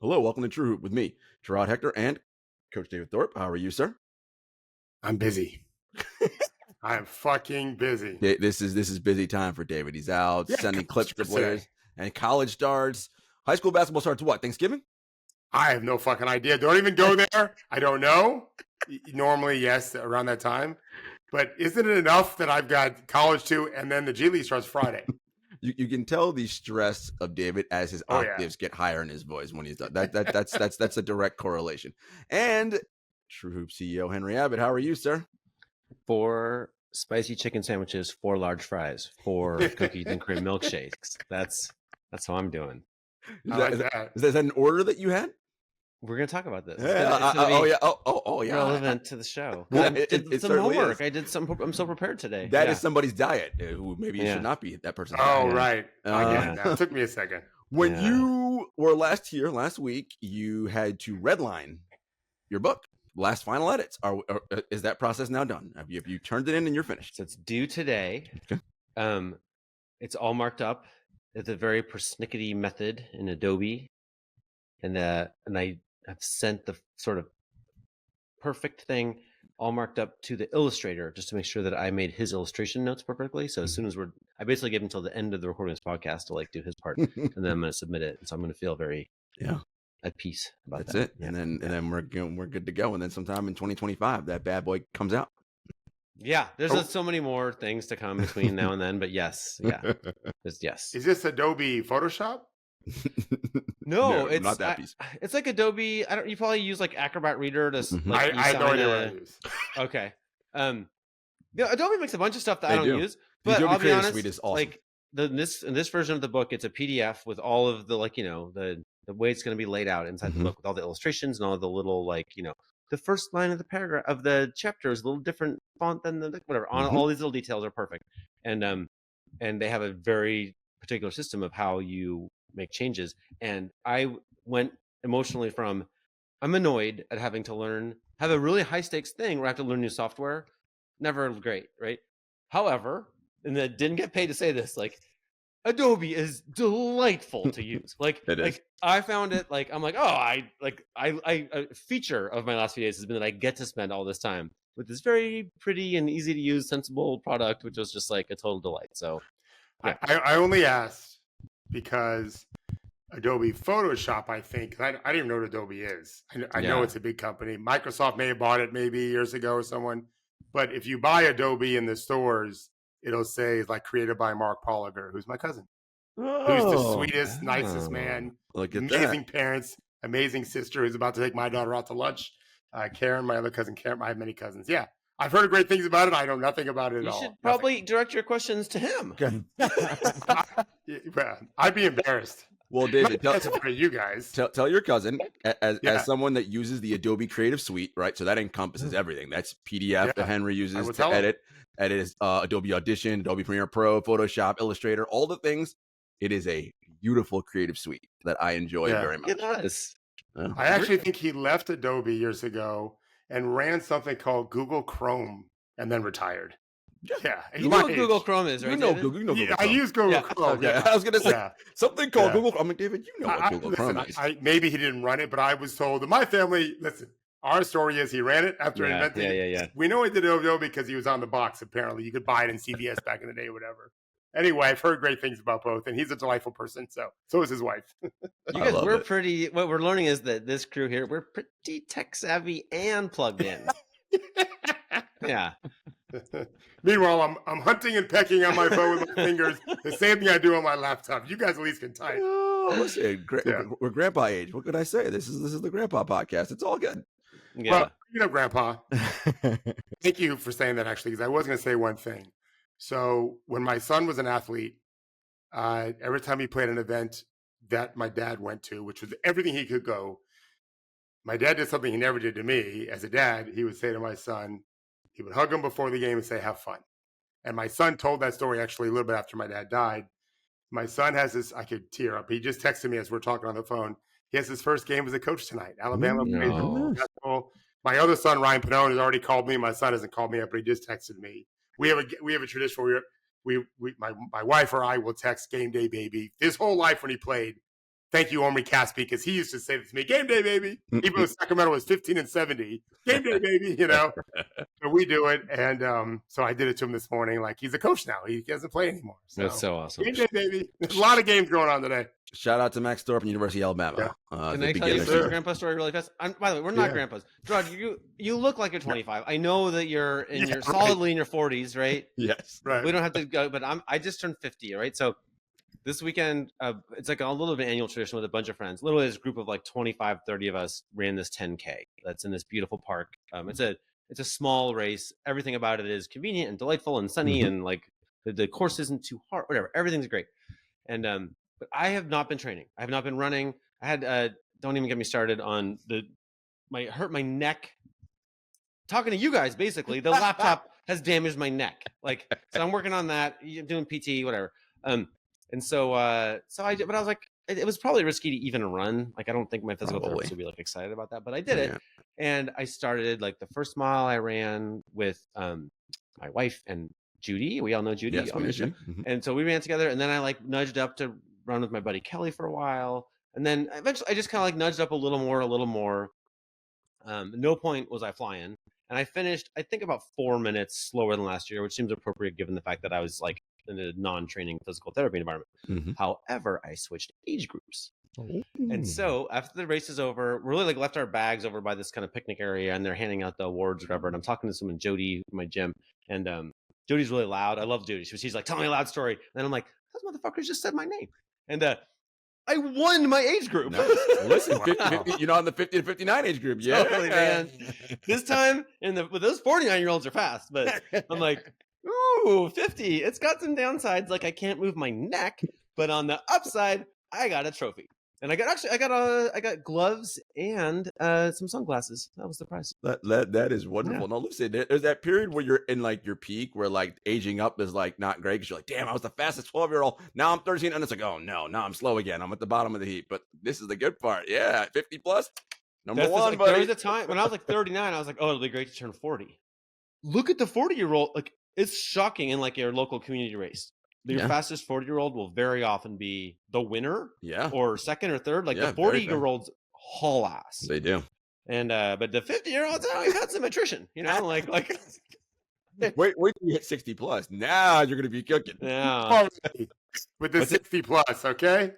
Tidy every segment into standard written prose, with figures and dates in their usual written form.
Hello, welcome to True Hoop with me, Jarod Hector, and Coach David Thorpe. How are you, sir? I'm busy. I'm fucking busy. This is busy time for David. He's out sending clips to players, and college starts. High school basketball starts what? Thanksgiving? I have no fucking idea. Don't even go there. I don't know. Normally, yes, around that time. But isn't it enough that I've got college too, and then the G League starts Friday? You can tell the stress of David as his octaves get higher in his voice when he's done. That's a direct correlation. And True Hoop CEO Henry Abbott, how are you, sir? 4 spicy chicken sandwiches, 4 large fries, 4 cookies and cream milkshakes. That's how I'm doing. Is that an order that you had? We're gonna talk about this. Yeah. Relevant to the show. Well, I did some homework. I'm so prepared today. That is somebody's diet. Who maybe it should not be that person's diet. Right. It took me a second. When you were last week, you had to redline your book. Last final edits. Is that process now done? Have you turned it in and you're finished? So it's due today. Okay. It's all marked up. It's a very persnickety method in Adobe, and I have sent the sort of perfect thing all marked up to the illustrator just to make sure that I made his illustration notes perfectly. So as soon as I basically gave him until the end of the recording of this podcast to do his part, and then I'm going to submit it. And so I'm going to feel very at peace about that. That's it. Yeah. And then we're good to go. And then sometime in 2025, that bad boy comes out. Yeah, there's so many more things to come between now and then, but yes. Yes. Is this Adobe Photoshop? No, it's not that piece. It's like Adobe. You probably use Acrobat Reader to. I have no idea what I use. Okay. Adobe makes a bunch of stuff that I don't use, but Adobe I'll be honest. Suite is awesome. In this version of the book, it's a PDF with all of the the way it's going to be laid out inside the book with all the illustrations and all the little the first line of the paragraph of the chapter is a little different font than the whatever. All these little details are perfect, and they have a very particular system of how you make changes. And I went emotionally from I'm annoyed at having to have a really high stakes thing where I have to learn new software. Never great, right? However, and I didn't get paid to say this, Adobe is delightful to use. I found it I'm a feature of my last few days has been that I get to spend all this time with this very pretty and easy to use, sensible product, which was just a total delight. So yeah. I only asked because Adobe Photoshop, I think, I didn't even know what Adobe is. I know it's a big company. Microsoft may have bought it maybe years ago or someone. But if you buy Adobe in the stores, it'll say created by Mark Polliger, who's my cousin. Who's the sweetest, nicest man. Amazing parents, amazing sister who's about to take my daughter out to lunch. Karen, my other cousin Karen. I have many cousins. Yeah. I've heard great things about it. I know nothing about it at all. You should probably direct your questions to him. I'd be embarrassed. Well, David, for you guys. Tell your cousin, as someone that uses the Adobe Creative Suite, right? So that encompasses everything. That's PDF that Henry uses to edit Adobe Audition, Adobe Premiere Pro, Photoshop, Illustrator, all the things. It is a beautiful creative suite that I enjoy very much. It is. I actually think he left Adobe years ago and ran something called Google Chrome and then retired. Yeah, you know what Google Chrome is, right? You know Google Chrome. I use Google Chrome. Okay. I was going to say something called Google Chrome. I'm like, David, you know what Google Chrome is. Maybe he didn't run it, but I was told that my family, listen, our story is he ran it after inventing it. Yeah. We know he did Adobe because he was on the box, apparently. You could buy it in CVS back in the day or whatever. Anyway, I've heard great things about both, and he's a delightful person. So is his wife. You guys, we're pretty. What we're learning is that this crew here, we're pretty tech savvy and plugged in. Yeah. Meanwhile, I'm hunting and pecking on my phone with my fingers. The same thing I do on my laptop. You guys at least can type. Oh, listen, we're grandpa age. What could I say? This is the grandpa podcast. It's all good. Yeah. Well, Grandpa. Thank you for saying that, actually, because I was going to say one thing. So when my son was an athlete, every time he played an event that my dad went to, which was everything he could go, my dad did something he never did to me. As a dad, he would say to my son, he would hug him before the game and say, have fun. And my son told that story actually a little bit after my dad died. My son has this, I could tear up. He just texted me as we're talking on the phone. He has his first game as a coach tonight. Alabama. My other son, Ryan Pannone, has already called me. My son hasn't called me yet, but he just texted me. We have a tradition where my wife or I will text game day baby his whole life when he played. thank you, Omri Caspi, because he used to say this to me, game day, baby. Even though Sacramento was 15-70, game day, baby, So we do it. And so I did it to him this morning. Like, he's a coach now. He doesn't play anymore. So. That's so awesome. Game day, baby. There's a lot of games going on today. Shout out to Max Thorpe from University of Alabama. Yeah. Can I tell you a grandpa story really fast? By the way, we're not grandpas. Jarod, you look like you're 25. I know that you're solidly in your 40s, right? Yes. Right. We don't have to go, but I just turned 50, right? So this weekend, it's like a little bit of an annual tradition with a bunch of friends. Literally, this group of like 25, 30 of us ran this 10K. That's in this beautiful park. It's a small race. Everything about it is convenient and delightful and sunny, and like the course isn't too hard. Whatever, everything's great. And but I have not been training. I have not been running. I had don't even get me started on hurt my neck. Talking to you guys, basically, the laptop has damaged my neck. Like, so I'm working on that, doing PT, whatever. And so I was like, it was probably risky to even run. Like, I don't think my physical therapist would be like excited about that, but I did it. And I started like the first mile I ran with my wife and Judy. We all know Judy. Yes, And so we ran together, and then I like nudged up to run with my buddy Kelly for a while. And then eventually I just kind of like nudged up a little more. No point was I flying. And I finished, I think, about 4 minutes slower than last year, which seems appropriate given the fact that I was like in a non-training physical therapy environment. However, I switched age groups. And so after the race is over, we really like left our bags over by this kind of picnic area, and they're handing out the awards or whatever. And I'm talking to someone, Jody, in my gym, and Jody's really loud. I love Jody. She's like, tell me a loud story. And I'm like, those motherfuckers just said my name. And I won my age group. Nice. Listen, 50, you're not in the 50 to 59 age group. Yeah, totally, man. This time, with those 49-year-olds are fast, but I'm like, ooh, 50. It's got some downsides, like I can't move my neck, but on the upside, I got a trophy. And I got gloves and some sunglasses. That was the prize. That is wonderful. Yeah. Now listen, there's that period where you're in like your peak, where like aging up is like not great because you're like, damn, I was the fastest 12-year-old. Now I'm 13, and it's like, oh no, now I'm slow again. I'm at the bottom of the heap. But this is the good part. Yeah, 50 plus, number one. There was a time when I was like 39. I was like, oh, it'll be great to turn 40. Look at the 40-year-old. Like, it's shocking in like your local community race. Your fastest 40-year-old will very often be the winner, or second or third. Like the 40-year-olds haul ass. They do. And but the 50-year-olds, we've had some attrition, like. wait till you hit 60 plus. Now you're gonna be cooking. Yeah. With the 60 plus, okay.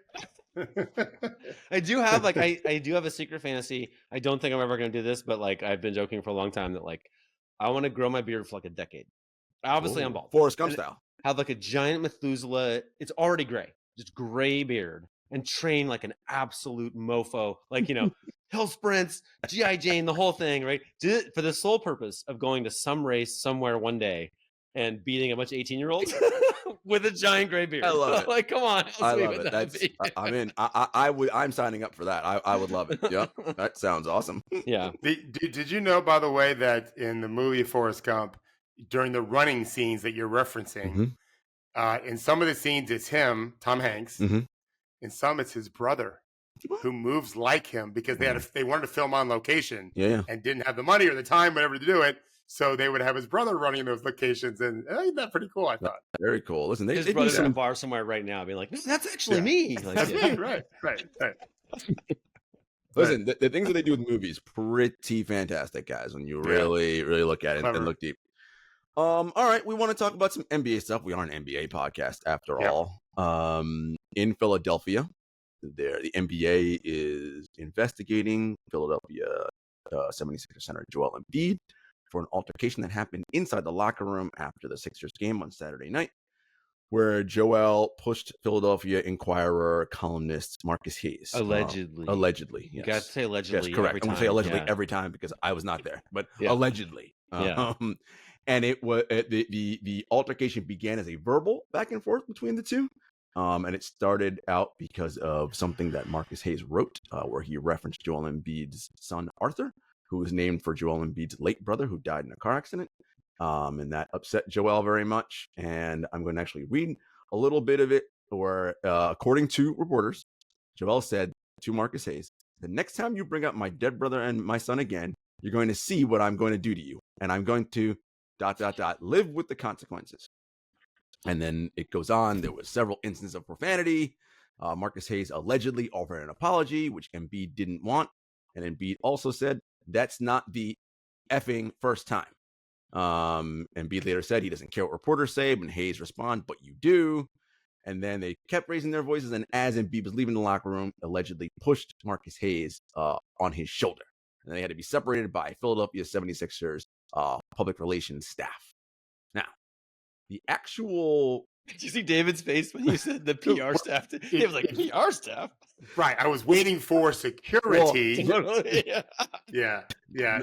I do have I do have a secret fantasy. I don't think I'm ever gonna do this, but like I've been joking for a long time that like I want to grow my beard for like a decade. Obviously, I'm bald. Forrest Gump style. Have like a giant Methuselah. It's already gray, just gray beard, and train like an absolute mofo, like hill sprints, G.I. Jane, the whole thing, right? For the sole purpose of going to some race somewhere one day and beating a bunch of 18-year-olds with a giant gray beard. I love it. Like, come on, I love it. I'm in. I'm signing up for that. I would love it. Yeah, that sounds awesome. Yeah. Did you know, by the way, that in the movie Forrest Gump, during the running scenes that you're referencing, in some of the scenes it's him, Tom Hanks. In some it's his brother, who moves like him because they wanted to film on location and didn't have the money or the time, whatever, to do it. So they would have his brother running those locations, and ain't that pretty cool? I thought. Very cool. Listen, his brother's in a bar somewhere right now, being like, "That's actually me." Like, that's me, right. Listen, the things that they do with movies, pretty fantastic, guys. When you really look at it and look deep. All right, we want to talk about some NBA stuff. We are an NBA podcast after all. In Philadelphia, the NBA is investigating Philadelphia 76ers center Joel Embiid for an altercation that happened inside the locker room after the Sixers game on Saturday night, where Joel pushed Philadelphia Inquirer columnist Marcus Hayes. Allegedly. You got to say allegedly. Yes, correct. Every I'm going to say allegedly every time because I was not there, but allegedly. And it was the altercation began as a verbal back and forth between the two. And it started out because of something that Marcus Hayes wrote, where he referenced Joel Embiid's son, Arthur, who was named for Joel Embiid's late brother who died in a car accident. And that upset Joel very much. And I'm going to actually read a little bit of it, where according to reporters, Joel said to Marcus Hayes, "The next time you bring up my dead brother and my son again, you're going to see what I'm going to do to you. And I'm going to ... live with the consequences." And then it goes on. There was several instances of profanity. Marcus Hayes allegedly offered an apology, which Embiid didn't want. And Embiid also said, that's not the effing first time. Embiid later said he doesn't care what reporters say, but Hayes responded, but you do. And then they kept raising their voices. And as Embiid was leaving the locker room, allegedly pushed Marcus Hayes on his shoulder. And they had to be separated by Philadelphia 76ers public relations staff. Now, the actual... Did you see David's face when you said the PR staff? He was like, PR staff? Right. I was waiting for security. Well, yeah.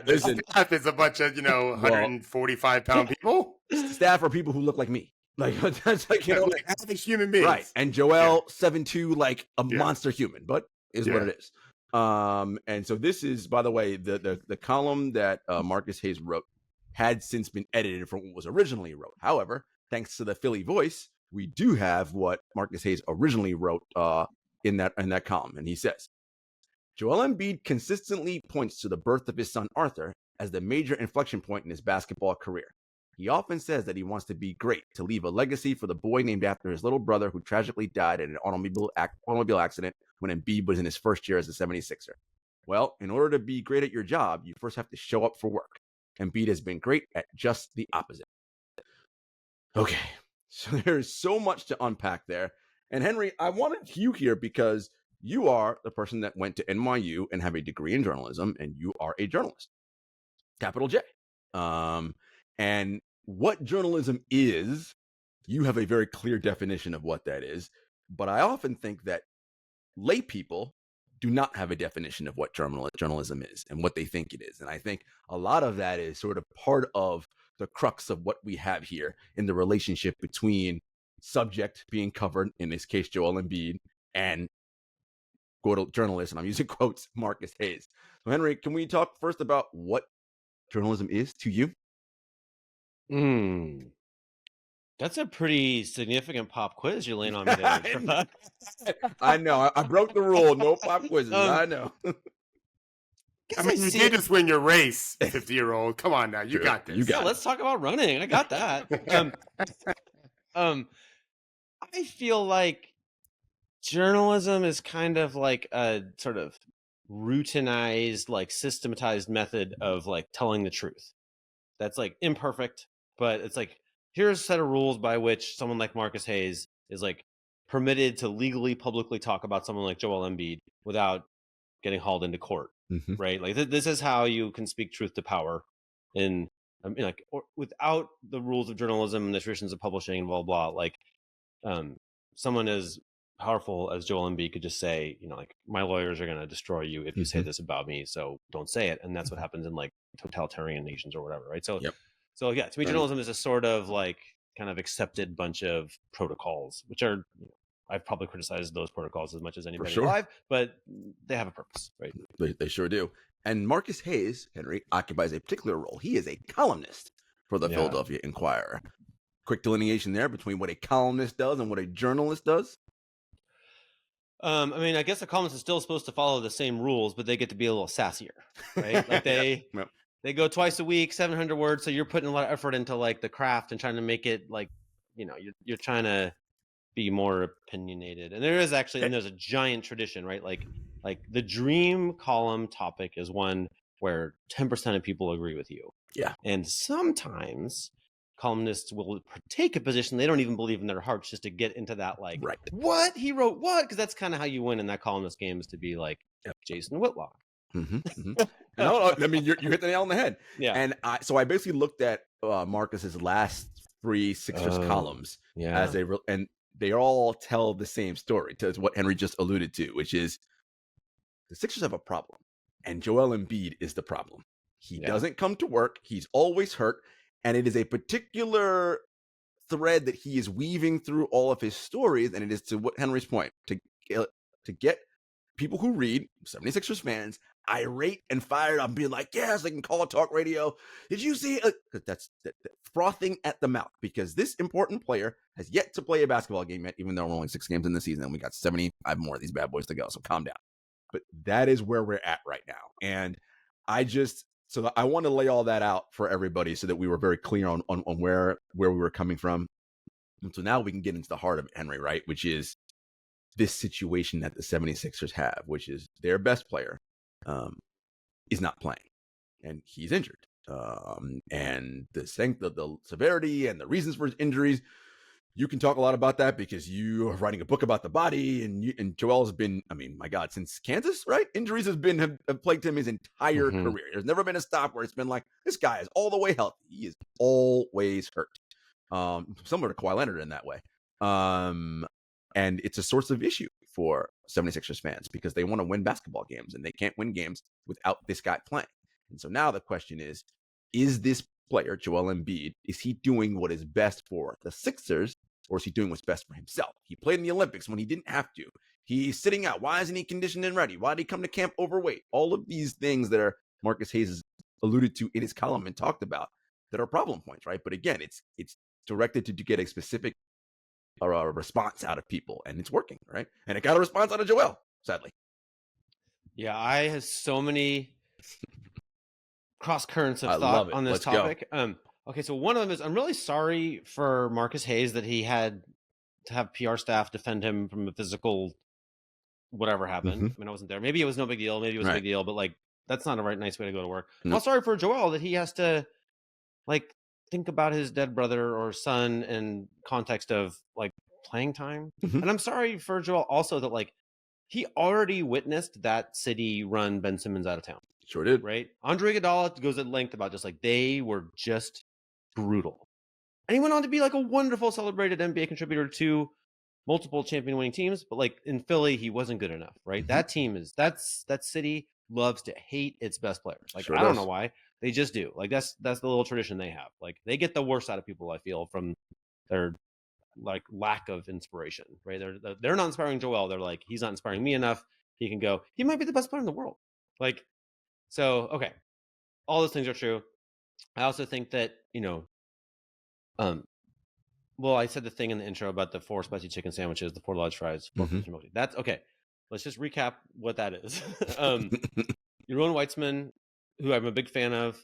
Listen, the staff is a bunch of, 145-pound people. Staff are people who look like me. Like, that's like, like average human beings. Right. And Joel, 7'2", like a monster human, but is what it is. And so this is, by the way, the column that Marcus Hayes wrote had since been edited from what was originally wrote. However, thanks to the Philly voice, we do have what Marcus Hayes originally wrote in that column. And he says, Joel Embiid consistently points to the birth of his son Arthur as the major inflection point in his basketball career. He often says that he wants to be great, to leave a legacy for the boy named after his little brother who tragically died in an automobile accident when Embiid was in his first year as a 76er. Well, in order to be great at your job, you first have to show up for work. Embiid has been great at just the opposite. Okay, so there's so much to unpack there. And Henry, I wanted you here because you are the person that went to NYU and have a degree in journalism, and you are a journalist, capital J. And what journalism is, you have a very clear definition of what that is. But I often think that lay people do not have a definition of what journalism is and what they think it is. And I think a lot of that is sort of part of the crux of what we have here in the relationship between subject being covered, in this case, Joel Embiid, and quote journalist, and I'm using quotes, Marcus Hayes. So Henry, can we talk first about what journalism is to you? That's a pretty significant pop quiz you're laying on me there. I know. I broke the rule. No pop quizzes. I know. I mean, you did just win your race, 50-year-old. Come on now. You got this. Let's talk about running. I got that. I feel like journalism is kind of like a sort of routinized, like systematized method of like telling the truth. That's like imperfect, but it's like, here's a set of rules by which someone like Marcus Hayes is like permitted to legally, publicly talk about someone like Joel Embiid without getting hauled into court, right? Like this is how you can speak truth to power in, without the rules of journalism and the traditions of publishing and blah, blah, blah. Like someone as powerful as Joel Embiid could just say, like, my lawyers are going to destroy you if you say this about me, so don't say it. And that's what happens in like totalitarian nations or whatever, right? So, So yeah, to me, journalism is a sort of like kind of accepted bunch of protocols, which are, I've probably criticized those protocols as much as anybody alive, but they have a purpose, right? They sure do. And Marcus Hayes, Henry, occupies a particular role. He is a columnist for the Philadelphia Inquirer. Quick delineation there between what a columnist does and what a journalist does. I mean, I guess a columnist is still supposed to follow the same rules, but they get to be a little sassier, right? Like they go twice a week, 700 words. So you're putting a lot of effort into like the craft and trying to make it like, you're trying to be more opinionated. And there is actually, and there's a giant tradition, right? Like the dream column topic is one where 10% of people agree with you. Yeah. And sometimes columnists will take a position they don't even believe in their hearts just to get into that, like, what? He wrote what? Because that's kind of how you win in that columnist game, is to be like Jason Whitlock. No, I mean, you hit the nail on the head. Yeah. And I basically looked at Marcus's last 3 Sixers columns as and they all tell the same story, to what Henry just alluded to, which is the Sixers have a problem, and Joel Embiid is the problem. He doesn't come to work. He's always hurt, and it is a particular thread that he is weaving through all of his stories, and it is to what Henry's point, to get people who read, 76ers fans, irate and fired up, being like, yes, they can call it talk radio. Did you see it? That's frothing at the mouth, because this important player has yet to play a basketball game yet, even though we're only 6 games in the season and we got 75 more of these bad boys to go. So calm down. But that is where we're at right now. And I want to lay all that out for everybody so that we were very clear on where we were coming from. And so now we can get into the heart of it, Henry, right? Which is this situation that the 76ers have, which is their best player is not playing and he's injured. And the severity and the reasons for his injuries, you can talk a lot about that because you are writing a book about the body, and Joel's been, I mean, my God, since Kansas, right? Injuries have plagued him his entire career. There's never been a stop where it's been like, this guy is all the way healthy. He is always hurt. Similar to Kawhi Leonard in that way. And it's a source of issue for 76ers fans because they want to win basketball games and they can't win games without this guy playing. And so now the question is this player, Joel Embiid, is he doing what is best for the Sixers, or is he doing what's best for himself? He played in the Olympics when he didn't have to. He's sitting out. Why isn't he conditioned and ready? Why did he come to camp overweight? All of these things that Marcus Hayes has alluded to in his column and talked about that are problem points, right? But again, it's directed to get a specific response out of people, and it's working, right? And it got a response out of Joel, sadly. Yeah, I have so many cross currents of thought on this topic. Okay, so one of them is I'm really sorry for Marcus Hayes that he had to have PR staff defend him from a physical whatever happened. I mean, I wasn't there. Maybe it was no big deal. Maybe it was a big deal, but like that's not a nice way to go to work. I'm sorry for Joel that he has to like think about his dead brother or son in context of like playing time. And I'm sorry for Joel also that like he already witnessed that city run Ben Simmons out of town. Sure did. Right? Andre Iguodala goes at length about just like they were just brutal. And he went on to be like a wonderful celebrated NBA contributor to multiple champion winning teams. But like in Philly, he wasn't good enough, right? That team that city loves to hate its best players. Like, I don't know why. They just do. Like that's the little tradition they have. Like they get the worst out of people, I feel, from their like lack of inspiration, right? They're not inspiring Joel. They're like, he's not inspiring me enough. He can go, he might be the best player in the world. Like, so, okay. All those things are true. I also think that, well, I said the thing in the intro about the 4 spicy chicken sandwiches, the 4 large fries, 4 milky. That's okay. Let's just recap what that is. Yaron Weitzman, who I'm a big fan of,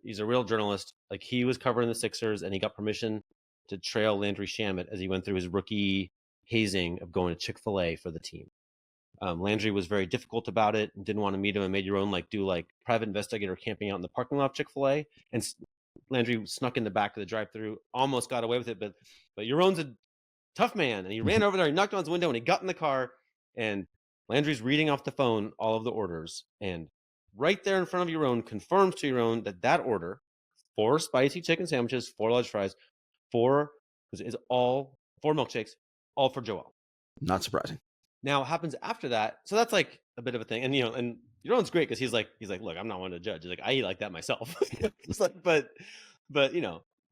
he's a real journalist. Like he was covering the Sixers and he got permission to trail Landry Shamet as he went through his rookie hazing of going to Chick-fil-A for the team. Landry was very difficult about it and didn't want to meet him and made Yaron do private investigator camping out in the parking lot of Chick-fil-A. And Landry snuck in the back of the drive-thru, almost got away with it, but Yaron's a tough man, and he ran over there, he knocked on his window, and he got in the car, and Landry's reading off the phone all of the orders, and right there in front of Yaron confirms to Yaron that order, 4 spicy chicken sandwiches, 4 large fries, 4 milkshakes, all for Joel. Not surprising. Now, what happens after that? So that's like a bit of a thing, and and Yaron's great because he's like, look, I'm not one to judge. He's like, I eat like that myself. It's like, but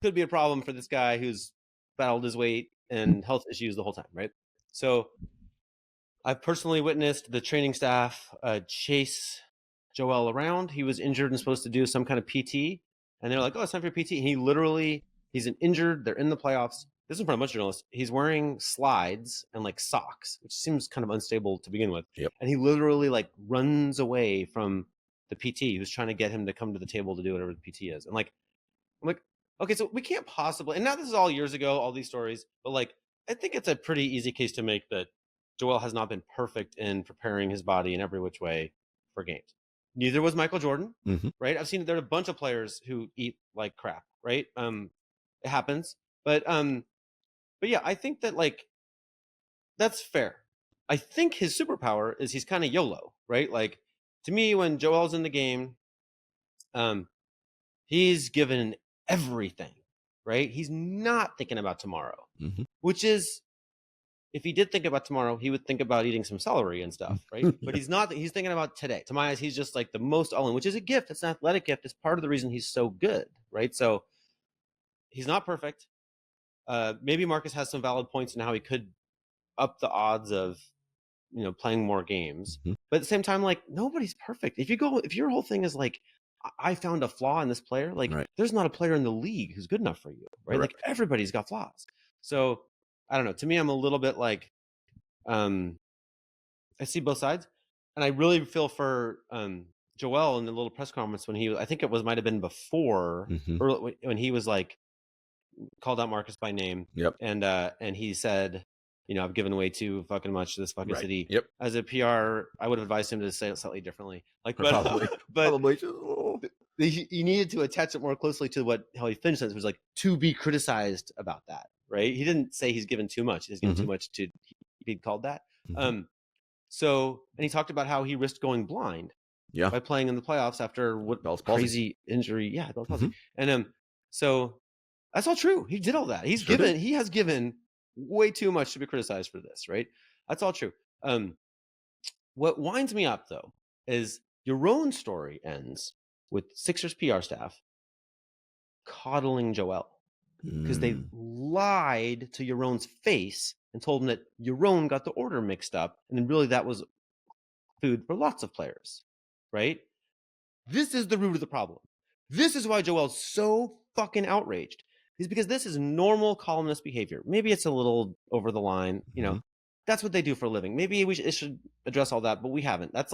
could be a problem for this guy who's battled his weight and health issues the whole time, right? So I've personally witnessed the training staff chase Joel around. He was injured and supposed to do some kind of PT, and they're like, oh, it's time for PT. And he's injured. They're in the playoffs. This is in front of a bunch of journalists. He's wearing slides and socks, which seems kind of unstable to begin with. Yep. And he literally runs away from the PT who's trying to get him to come to the table to do whatever the PT is. And I'm like, okay, so we can't possibly, and now this is all years ago, all these stories, but I think it's a pretty easy case to make that Joel has not been perfect in preparing his body in every which way for games. Neither was Michael Jordan, right? I've seen there are a bunch of players who eat like crap, right? It happens, but yeah, I think that that's fair. I think his superpower is he's kind of YOLO, right? To me, when Joel's in the game, he's given everything, right? He's not thinking about tomorrow, which is, if he did think about tomorrow, he would think about eating some celery and stuff, right? But he's not. He's thinking about today. To my eyes, he's just the most all-in, which is a gift. It's an athletic gift. It's part of the reason he's so good, right? So he's not perfect. Maybe Marcus has some valid points in how he could up the odds of, playing more games. But at the same time, nobody's perfect. If your whole thing is I found a flaw in this player, right. There's not a player in the league who's good enough for you, right? Everybody's got flaws. So I don't know. To me, I'm a little bit I see both sides, and I really feel for Joel in the little press conference when I think it might have been before, when he was called out Marcus by name. Yep. And he said, I've given away too fucking much to this fucking city. Yep. As a PR, I would advise him to say it slightly differently. Probably. He needed to attach it more closely to how he finished it, was like, to be criticized about that, right? He didn't say he's given too much. He's given too much to be called that. And he talked about how he risked going blind by playing in the playoffs after what Bell's crazy injury. Yeah, Bell's palsy. And so that's all true. He did all that. He has given way too much to be criticized for this, right? That's all true. What winds me up, though, is your own story ends with Sixers PR staff coddling Joel because they lied to Yaron's face and told him that Yaron got the order mixed up, and then really that was food for lots of players, right? This is the root of the problem. This is why Joel's so fucking outraged. Is because this is normal columnist behavior. Maybe it's a little over the line, That's what they do for a living. Maybe it should address all that, but we haven't. That's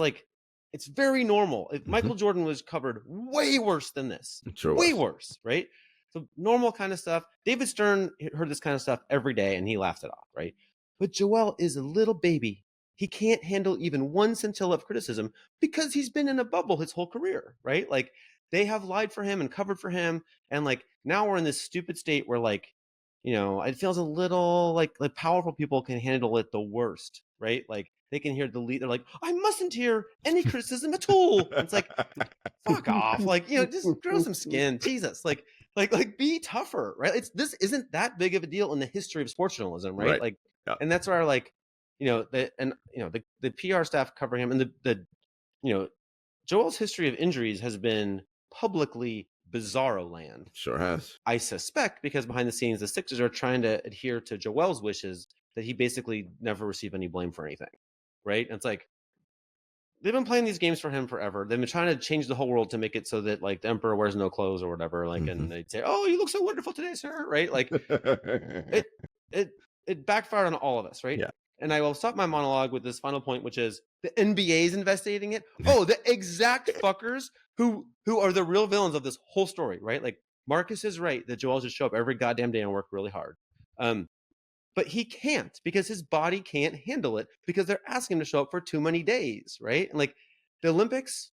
it's very normal. If Michael Jordan was covered way worse than this, way worse, right? So normal kind of stuff. David Stern heard this kind of stuff every day and he laughed it off, right? But Joel is a little baby. He can't handle even one scintilla of criticism because he's been in a bubble his whole career, right? They have lied for him and covered for him. And now we're in this stupid state where it feels a little like powerful people can handle it the worst, right? They can hear the lead. They're like, I mustn't hear any criticism at all. And it's like, fuck off. Just grow some skin. Jesus. Be tougher, right? This isn't that big of a deal in the history of sports journalism, right? And that's where the PR staff covering him and the Joel's history of injuries has been publicly bizarro land. Sure has. I suspect because behind the scenes, the Sixers are trying to adhere to Joel's wishes that he basically never receive any blame for anything, right? And it's they've been playing these games for him forever. They've been trying to change the whole world to make it so that the emperor wears no clothes or whatever. And they'd say, "Oh, you look so wonderful today, sir," right? It backfired on all of us, right? Yeah. And I will stop my monologue with this final point, which is the NBA is investigating it. Oh, the exact fuckers who are the real villains of this whole story, right? Marcus is right that Joel should show up every goddamn day and work really hard. But he can't because his body can't handle it because they're asking him to show up for too many days, right? And the Olympics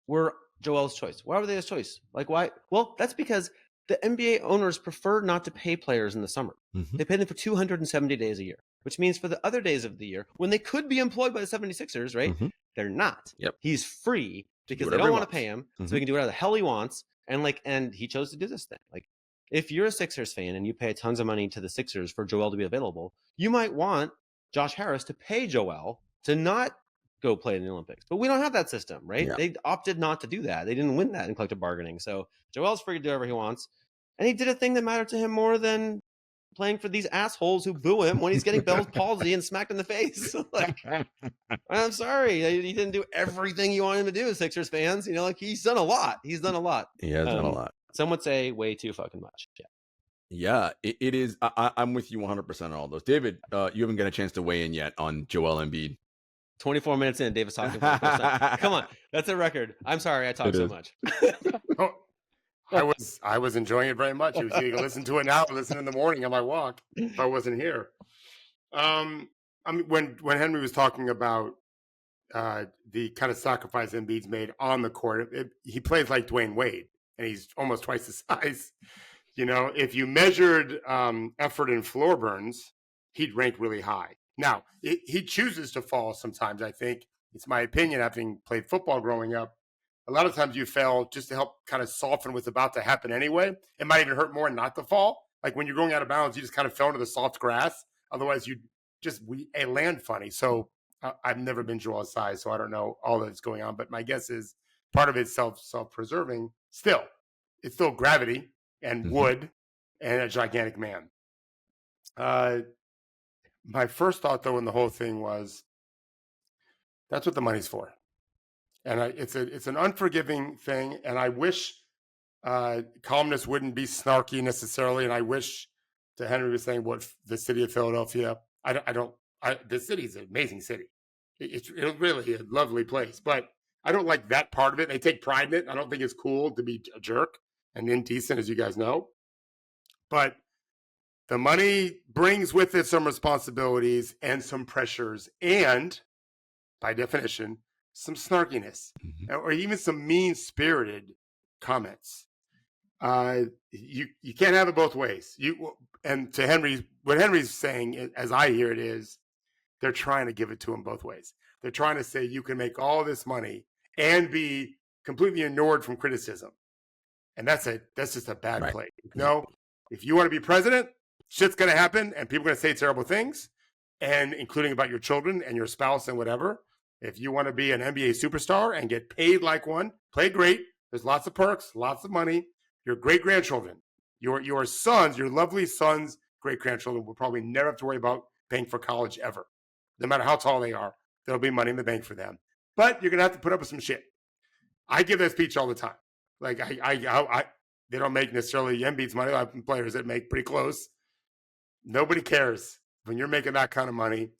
were Joel's choice. Why were they his choice? Why? Well, that's because the NBA owners prefer not to pay players in the summer. They pay them for 270 days a year, which means for the other days of the year, when they could be employed by the 76ers, right? They're not. Yep. He's free because they don't want to pay him, so he can do whatever the hell he wants. And he chose to do this thing. If you're a Sixers fan and you pay tons of money to the Sixers for Joel to be available, you might want Josh Harris to pay Joel to not go play in the Olympics. But we don't have that system, right? Yeah. They opted not to do that. They didn't win that in collective bargaining. So Joel's free to do whatever he wants. And he did a thing that mattered to him more than playing for these assholes who boo him when he's getting Bell's palsy and smacked in the face. I'm sorry. He didn't do everything you wanted him to do, Sixers fans. He's done a lot. He has done a lot. Some would say way too fucking much. Yeah, it is. I'm with you 100% on all those. David, you haven't got a chance to weigh in yet on Joel Embiid. 24 minutes in, David's talking for the first time. Come on, that's a record. I'm sorry I talk so much. I was enjoying it very much. You can listen to it now, listen in the morning on my walk if I wasn't here. When Henry was talking about the kind of sacrifice Embiid's made on the court, he plays like Dwayne Wade, and he's almost twice the size. If you measured effort in floor burns, he'd rank really high. Now, he chooses to fall sometimes, I think. It's my opinion, having played football growing up. A lot of times you fail just to help kind of soften what's about to happen anyway. It might even hurt more not to fall. When you're going out of bounds, you just kind of fell into the soft grass. Otherwise, it land funny. So I've never been Joel's size, so I don't know all that's going on. But my guess is part of it's self-preserving. Still, it's still gravity and wood and a gigantic man. My first thought, though, in the whole thing was that's what the money's for. And it's an unforgiving thing. And I wish columnists wouldn't be snarky necessarily. And I wish, to Henry was saying, what the city of Philadelphia, the city is an amazing city. It's really a lovely place. But I don't like that part of it. They take pride in it. I don't think it's cool to be a jerk and indecent, as you guys know. But The money brings with it some responsibilities and some pressures, and by definition, some snarkiness, or even some mean-spirited comments. You can't have it both ways. And to Henry, what Henry's saying, as I hear it, is they're trying to give it to him both ways. They're trying to say you can make all this money and be completely ignored from criticism, and that's just a bad play. No, if you want to be president, shit's going to happen, and people are going to say terrible things, and including about your children and your spouse and whatever. If you want to be an NBA superstar and get paid like one, play great. There's lots of perks, lots of money. Your great-grandchildren, your sons, your lovely sons, great-grandchildren will probably never have to worry about paying for college ever. No matter how tall they are, there'll be money in the bank for them. But you're going to have to put up with some shit. I give that speech all the time. Like, they don't make necessarily Embiid's money. I have players that make pretty close. Nobody cares when you're making that kind of money.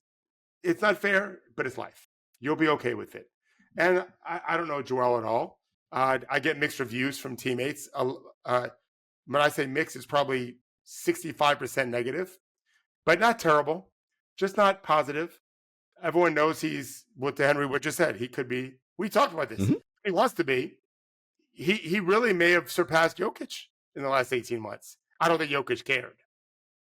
It's not fair, but it's life. You'll be okay with it. And I don't know Joel at all. I get mixed reviews from teammates. When I say mixed, it's probably 65% negative, but not terrible, just not positive. Everyone knows he's what Henry Wood just said. He could be. We talked about this. He wants to be. He really may have surpassed Jokic in the last 18 months. I don't think Jokic cared.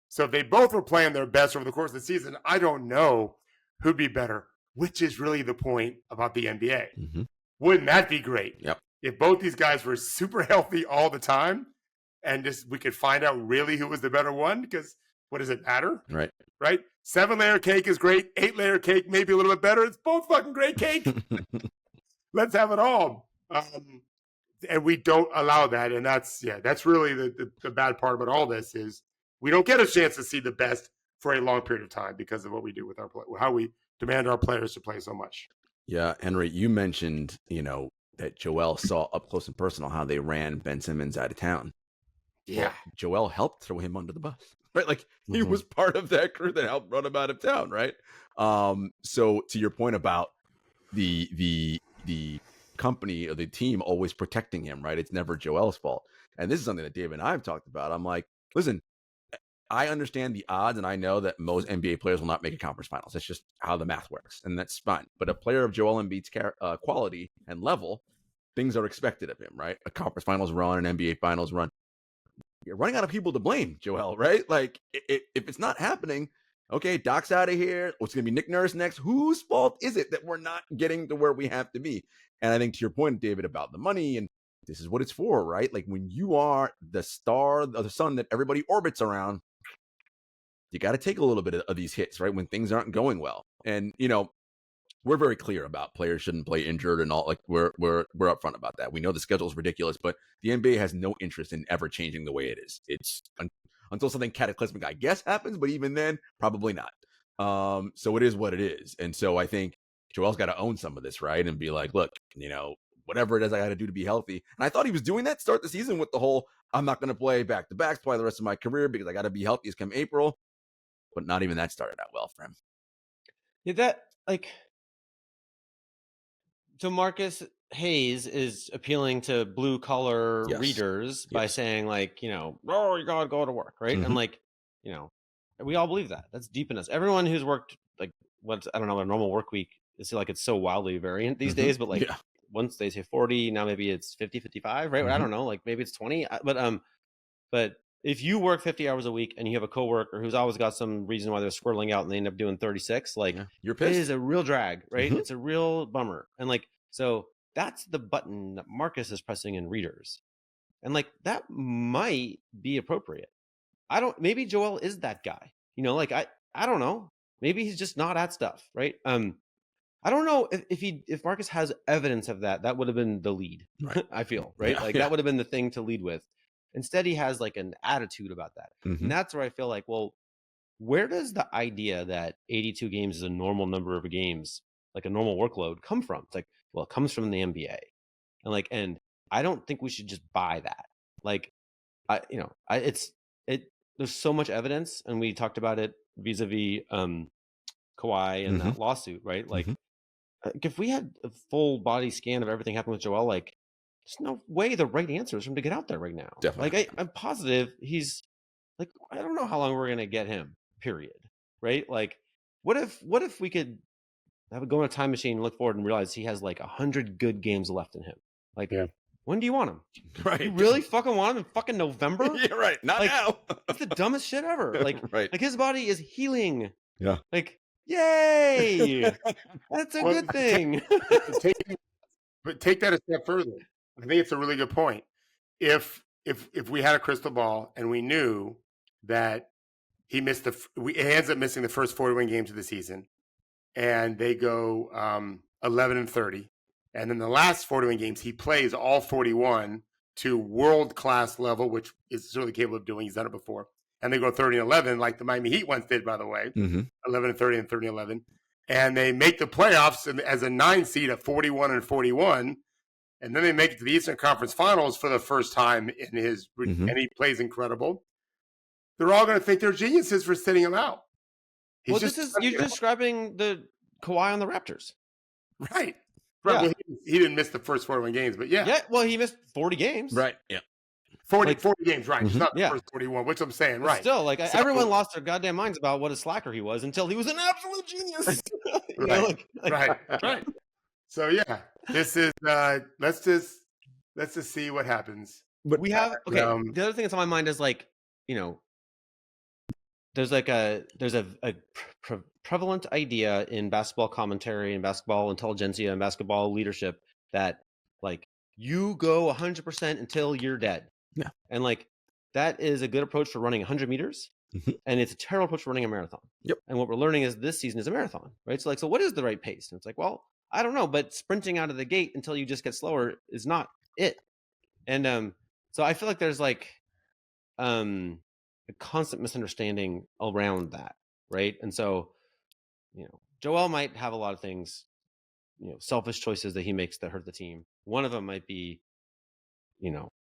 So if they both were playing their best over the course of the season, I don't know who'd be better, which is really the point about the NBA. Wouldn't that be great? Yep. If both these guys were super healthy all the time and just we could find out really who was the better one, because what does it matter? Right? 7-layer cake is great. 8-layer cake maybe a little bit better. It's both fucking great cake. Let's have it all. And we don't allow that. And that's really the bad part about all this is we don't get a chance to see the best for a long period of time because of what we do with how we demand our players to play so much. Yeah, Henry, you mentioned, that Joel saw up close and personal how they ran Ben Simmons out of town. Yeah. Well, Joel helped throw him under the bus, right? Like he was part of that crew that helped run him out of town, right? So to your point about the company or the team always protecting him, right? It's never Joel's fault. And this is something that Dave and I have talked about. I'm like, listen, I understand the odds, and I know that most NBA players will not make a conference finals. That's just how the math works, and that's fine. But a player of Joel Embiid's quality and level, things are expected of him, right? A conference finals run, an NBA finals run. You're running out of people to blame, Joel, right? Like, if it's not happening, okay, Doc's out of here. What's going to be Nick Nurse next? Whose fault is it that we're not getting to where we have to be? And I think to your point, David, about the money, and this is what it's for, right? Like when you are the star of the sun that everybody orbits around, you got to take a little bit of these hits, right? When things aren't going well. And, we're very clear about players shouldn't play injured and all. Like we're upfront about that. We know the schedule is ridiculous, but the NBA has no interest in ever changing the way it is. It's until something cataclysmic, I guess, happens, but even then, probably not. So it is what it is. And so I think Joel's got to own some of this, right? And be like, look, whatever it is I got to do to be healthy. And I thought he was doing that to start the season with the whole, I'm not going to play back-to-backs, play the rest of my career because I got to be healthy as come April. But not even that started out well for him. Yeah, so Marcus Hayes is appealing to blue collar readers by saying like, oh, you gotta go to work, right? And like, we all believe that. That's deep in us. Everyone who's worked like I don't know, a normal work week, it's like it's so wildly variant these days, but like once they say 40, now maybe it's 50, 55, right? I don't know, like maybe it's 20. But if you work 50 hours a week and you have a coworker who's always got some reason why they're squirreling out and they end up doing 36, like you're pissed. It is a real drag, right? It's a real bummer. And like, so that's the button that Marcus is pressing in readers. And like, that might be appropriate. Maybe Joel is that guy, like, I don't know. Maybe he's just not at stuff, right? I don't know if Marcus has evidence of that. That would have been the lead, right. I feel, right? That would have been the thing to lead with. Instead, he has like an attitude about that. And that's where I feel like, well, where does the idea that 82 games is a normal number of games, like a normal workload, come from? It's like, well, it comes from the NBA. And I don't think we should just buy that. Like, there's so much evidence, and we talked about it vis-a-vis Kawhi and that lawsuit, right? Like, if we had a full body scan of everything happened with Joel, like, there's no way the right answer is for him to get out there right now. Definitely. Like, I'm positive he's like, I don't know how long we're gonna get him. Period. Right? Like, what if we could go in a time machine and look forward and realize he has like 100 good games left in him? Like, when do you want him? Right? You really fucking want him in fucking November? Yeah, right. Not like, now. It's the dumbest shit ever. Like, right. Like his body is healing. Yeah. Like, yay! That's a good thing. But take that a step further. I think it's a really good point. If we had a crystal ball and we knew that he ends up missing the first 41 games of the season, and they go 11-30, and then the last 41 games he plays all 41 to world class level, which is certainly capable of doing. He's done it before, and they go 30-11, like the Miami Heat once did, by the way, 11-30 and 30-11, and they make the playoffs as a 9 seed at 41-41. And then they make it to the Eastern Conference Finals for the first time in his, and he plays incredible. They're all going to think they're geniuses for sitting him out. You're describing the Kawhi on the Raptors, right? Yeah. Well, he didn't miss the first 41 games, but yeah. Well, he missed 40 games, right? Yeah, 40 games, right? It's not the first 41, which I'm saying, right? Still, like, everyone lost their goddamn minds about what a slacker he was until he was an absolute genius. Right. So yeah, this is let's just see what happens. But we have the other thing that's on my mind is, like, there's a prevalent idea in basketball commentary and basketball intelligentsia and basketball leadership that, like, you go 100% until you're dead. Yeah, and like that is a good approach for running 100 meters, and it's a terrible approach for running a marathon. Yep. And what we're learning is this season is a marathon, right? So what is the right pace? And it's like, well, I don't know, but sprinting out of the gate until you just get slower is not it. And so I feel like there's like a constant misunderstanding around that, right? And so, Joel might have a lot of things, selfish choices that he makes that hurt the team. One of them might be,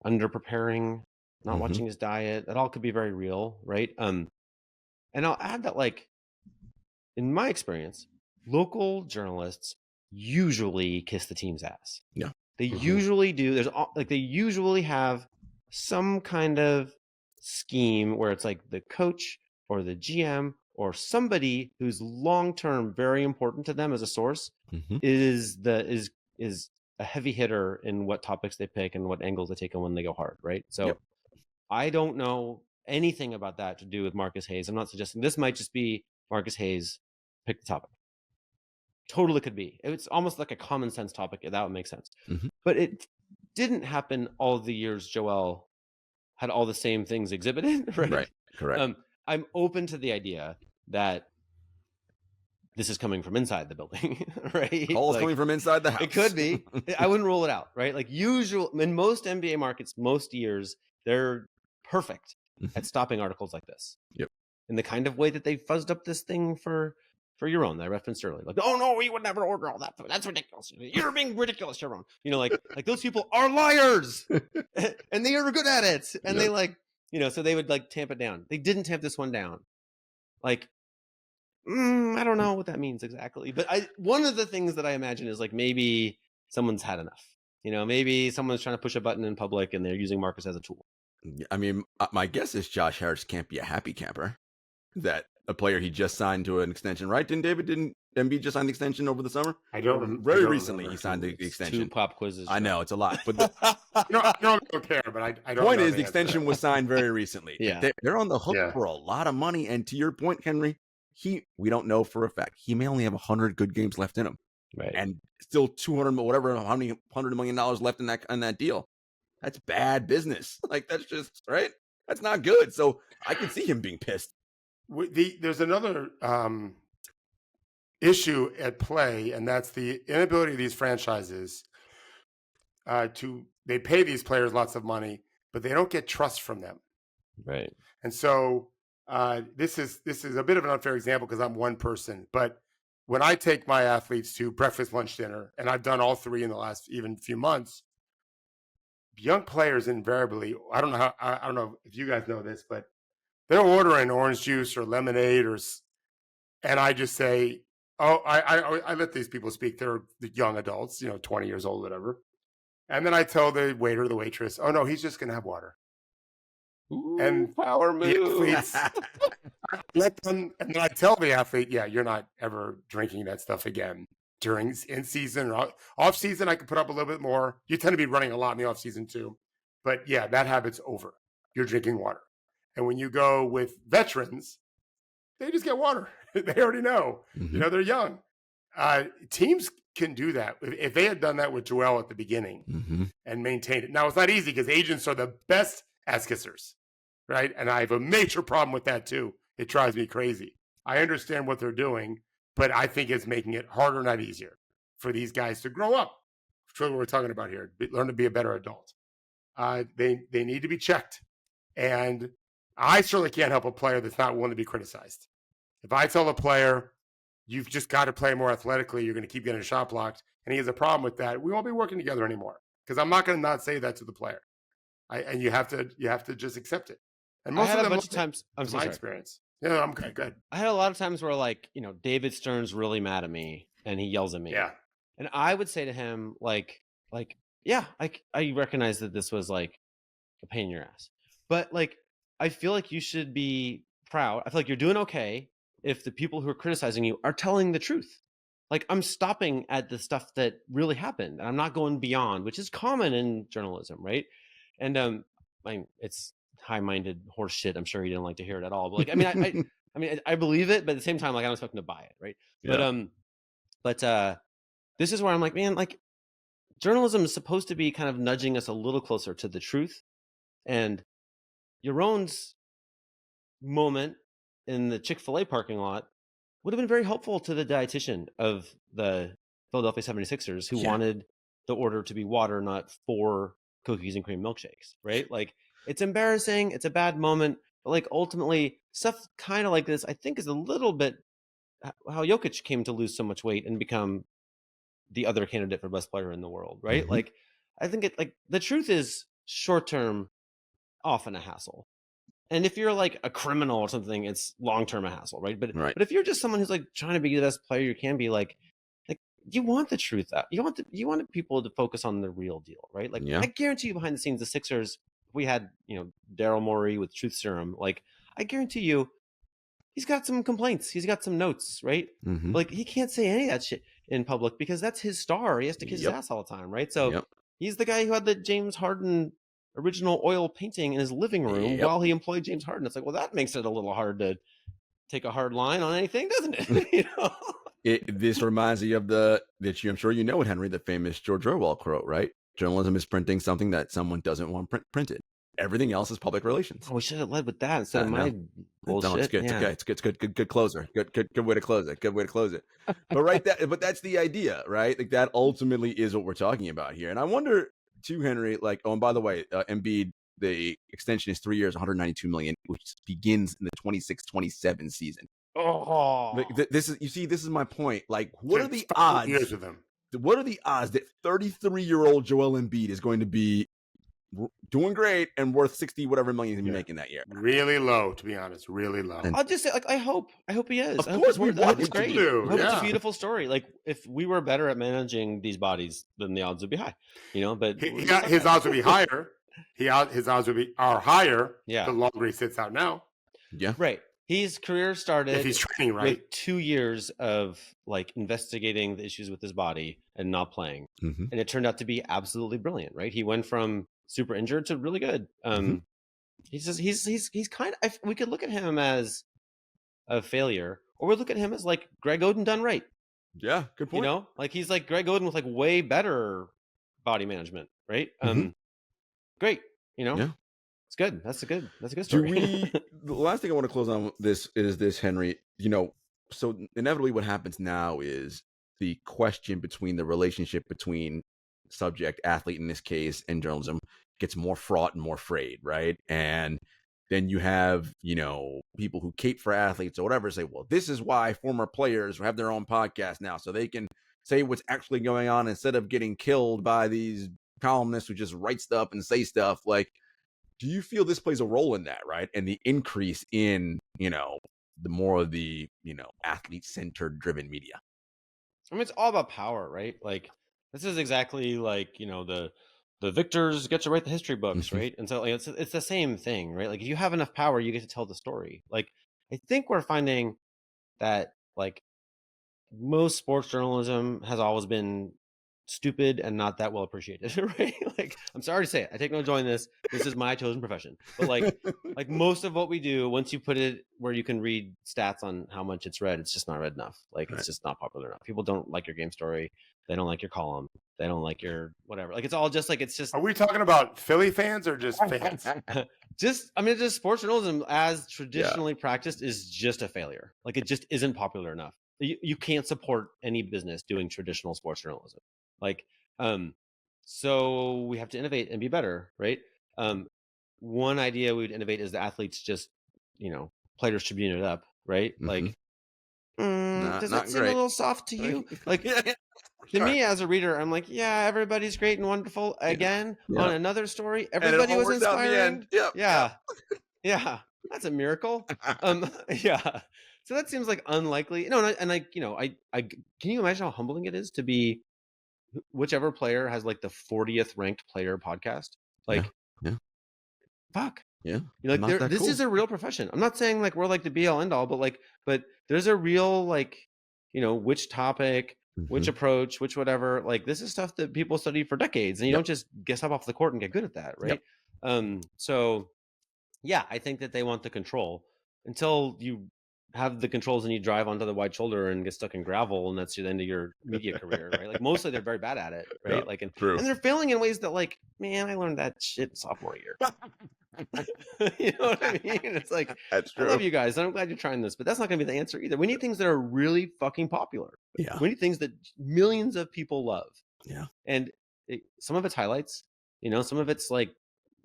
under preparing, not watching his diet. That all could be very real, right? And I'll add that, like, in my experience, local journalists usually kiss the team's ass. Yeah. They usually do. They usually have some kind of scheme where it's like the coach or the GM or somebody who's long-term very important to them as a source is a heavy hitter in what topics they pick and what angles they take on when they go hard, right? So I don't know anything about that to do with Marcus Hayes. I'm not suggesting this might just be Marcus Hayes pick the topic. Totally could be. It's almost like a common sense topic. That would make sense. But it didn't happen all of the years Joel had all the same things exhibited, right? Right. Correct. I'm open to the idea that this is coming from inside the building, right? Calls coming from inside the house. It could be. I wouldn't rule it out, right? Like, in most NBA markets, most years, they're perfect at stopping articles like this. Yep. In the kind of way that they fuzzed up this thing for your own that I referenced earlier. Like, oh no, we would never order all that food. That's ridiculous. You're being ridiculous, Sharon. Like those people are liars, and they are good at it. And they so they would like tamp it down. They didn't tamp this one down. Like, I don't know what that means exactly, but one of the things that I imagine is like maybe someone's had enough. Maybe someone's trying to push a button in public and they're using Marcus as a tool. I mean, my guess is Josh Harris can't be a happy camper. That a player he just signed to an extension, right? Didn't Embiid just sign the extension over the summer? I don't. Very recently, he signed the extension. 2 pop quizzes. I know, it's a lot, but I don't care. But I don't. Point is, the extension was signed very recently. Yeah, they're on the hook for a lot of money. And to your point, Henry, we don't know for a fact. He may only have 100 good games left in him, right? And still 200, whatever, how many $100 million left in that deal. That's bad business. Like, that's just right. That's not good. So I can see him being pissed. There's another issue at play, and that's the inability of these franchises they pay these players lots of money, but they don't get trust from them. Right. And so this is a bit of an unfair example because I'm one person, but when I take my athletes to breakfast, lunch, dinner, and I've done all 3 in the last even few months, young players invariably, I don't know if you guys know this, but they're ordering orange juice or lemonade and I just say, I let these people speak. They're the young adults, 20 years old, whatever. And then I tell the waiter, the waitress, oh no, he's just going to have water. Ooh, and power move. Let them, and then I tell the athlete, yeah, you're not ever drinking that stuff again during in season or off season. I can put up a little bit more. You tend to be running a lot in the off season too, but yeah, that habit's over. You're drinking water. And when you go with veterans, they just get water. They already know. Mm-hmm. You know, they're young. Teams can do that. If they had done that with Joel at the beginning mm-hmm. and maintained it. Now, it's not easy because agents are the best ass kissers, right? And I have a major problem with that too. It drives me crazy. I understand what they're doing, but I think it's making it harder, not easier, for these guys to grow up. That's what we're talking about here. Learn to be a better adult. They need to be checked. And I certainly can't help a player that's not willing to be criticized. If I tell a player, you've just got to play more athletically, you're going to keep getting a shot blocked, and he has a problem with that, we won't be working together anymore. Because I'm not going to not say that to the player. And you have to just accept it. And most I had of a them, bunch of times. I'm so my sorry. experience. Yeah, I'm good. Good. I had a lot of times where, like, you know, David Stern's really mad at me and he yells at me. Yeah. And I would say to him, like, yeah, I recognize that this was like a pain in your ass, but like, I feel like you should be proud. I feel like you're doing okay if the people who are criticizing you are telling the truth. Like, I'm stopping at the stuff that really happened, and I'm not going beyond, which is common in journalism, right? And I mean, it's high-minded horse shit. I'm sure he didn't like to hear it at all. But like, I mean, I mean, I believe it, but at the same time, like, I don't expect him to buy it, right? Yeah. But this is where I'm like, man, like, journalism is supposed to be kind of nudging us a little closer to the truth. And Yaron's moment in the Chick-fil-A parking lot would have been very helpful to the dietitian of the Philadelphia 76ers who wanted the order to be water, not 4 cookies and cream milkshakes, right? Like, it's embarrassing. It's a bad moment. But like, ultimately, stuff kind of like this, I think, is a little bit how Jokic came to lose so much weight and become the other candidate for best player in the world, right? Mm-hmm. Like, I think the truth is short-term often a hassle. And if you're like a criminal or something, it's long-term a hassle, right? But if you're just someone who's like trying to be the best player you can be, like you want the truth out. You want people to focus on the real deal, right? Like, I guarantee you, behind the scenes, the Sixers, if we had, you know, Daryl Morey with Truth Serum, like, I guarantee you, he's got some complaints. He's got some notes, right? Mm-hmm. Like, he can't say any of that shit in public because that's his star. He has to kiss his ass all the time, right? So he's the guy who had the James Harden original oil painting in his living room while he employed James Harden. It's like, well, that makes it a little hard to take a hard line on anything, doesn't it? You know? This reminds me of I'm sure you know it, Henry, the famous George Orwell quote, right? Journalism is printing something that someone doesn't want printed. Everything else is public relations. Oh, we should have led with that instead of my bullshit. No, it's good. Yeah. It's okay. It's good closer. Good way to close it. Good way to close it. But that's the idea, right? Like, that ultimately is what we're talking about here. And I wonder too, Henry, like, oh, and by the way, Embiid, the extension is 3 years, $192 million, which begins in the 26-27 season. Oh, like, this is my point. Like, what are the odds? Years with them. What are the odds that 33-year-old Joel Embiid is going to be doing great and worth 60 whatever million he's making that year? Really low, to be honest. Really low. I'll just say, like, I hope he is. Of course, we want him to. I hope it's a beautiful story. Like, if we were better at managing these bodies, then the odds would be high. You know, but his odds would be higher. His odds are higher. Yeah. The longer he sits out now. Yeah. Right. His career started if he's training right with 2 years of like investigating the issues with his body and not playing, and it turned out to be absolutely brilliant. Right. He went from super injured to really good. He's kind of, we could look at him as a failure, or we look at him as like Greg Oden done right. Yeah, good point. You know, like, he's like Greg Oden with like way better body management, right? Great. You know, it's good. That's a good story. The last thing I want to close on this is this, Henry. You know, so inevitably what happens now is the question between the relationship between subject, athlete in this case, and journalism gets more fraught and more frayed, right? And then you have, you know, people who cape for athletes or whatever say, well, this is why former players have their own podcast now, so they can say what's actually going on instead of getting killed by these columnists who just write stuff and say stuff. Like, do you feel this plays a role in that, right? And the increase in, you know, the more of the, you know, athlete-centered driven media? I mean, it's all about power, right? Like, this is exactly like, you know, the the victors get to write the history books, right? And so like, it's the same thing, right? Like if you have enough power, you get to tell the story. Like I think we're finding that like most sports journalism has always been stupid and not that well appreciated, right? Like I'm sorry to say it, I take no joy in this. This is my chosen profession. But like most of what we do, once you put it where you can read stats on how much it's read, it's just not read enough. Like it's just not popular enough. People don't like your game story. They don't like your column. They don't like your whatever. Like it's all just like it's just. Are we talking about Philly fans or just fans? Just sports journalism as traditionally practiced is just a failure. Like it just isn't popular enough. You can't support any business doing traditional sports journalism. Like, so we have to innovate and be better, right? One idea we would innovate is the athletes just, Players Tribune it up, right? Like, does that seem a little soft to you? Like, to me as a reader, I'm like, yeah, everybody's great and wonderful. Again, on another story, everybody was inspiring. Yeah, that's a miracle. Yeah. So that seems like unlikely. No, and I can you imagine how humbling it is to be whichever player has like the 40th ranked player podcast? Like, fuck. Yeah. You're like, this is a real profession. I'm not saying like we're like the be all end all, but there's a real like, which topic, which approach, which whatever. Like this is stuff that people study for decades, and you don't just get up off the court and get good at that, right? So yeah, I think that they want the control until you have the controls and you drive onto the wide shoulder and get stuck in gravel, and that's the end of your media career, right? Like mostly they're very bad at it, right? Like and they're failing in ways that like, man, I learned that shit sophomore year. You know what I mean? It's like, that's true. I love you guys. I'm glad you're trying this, but that's not going to be the answer either. We need things that are really fucking popular. Yeah. We need things that millions of people love. Yeah. And some of it's highlights, some of it's like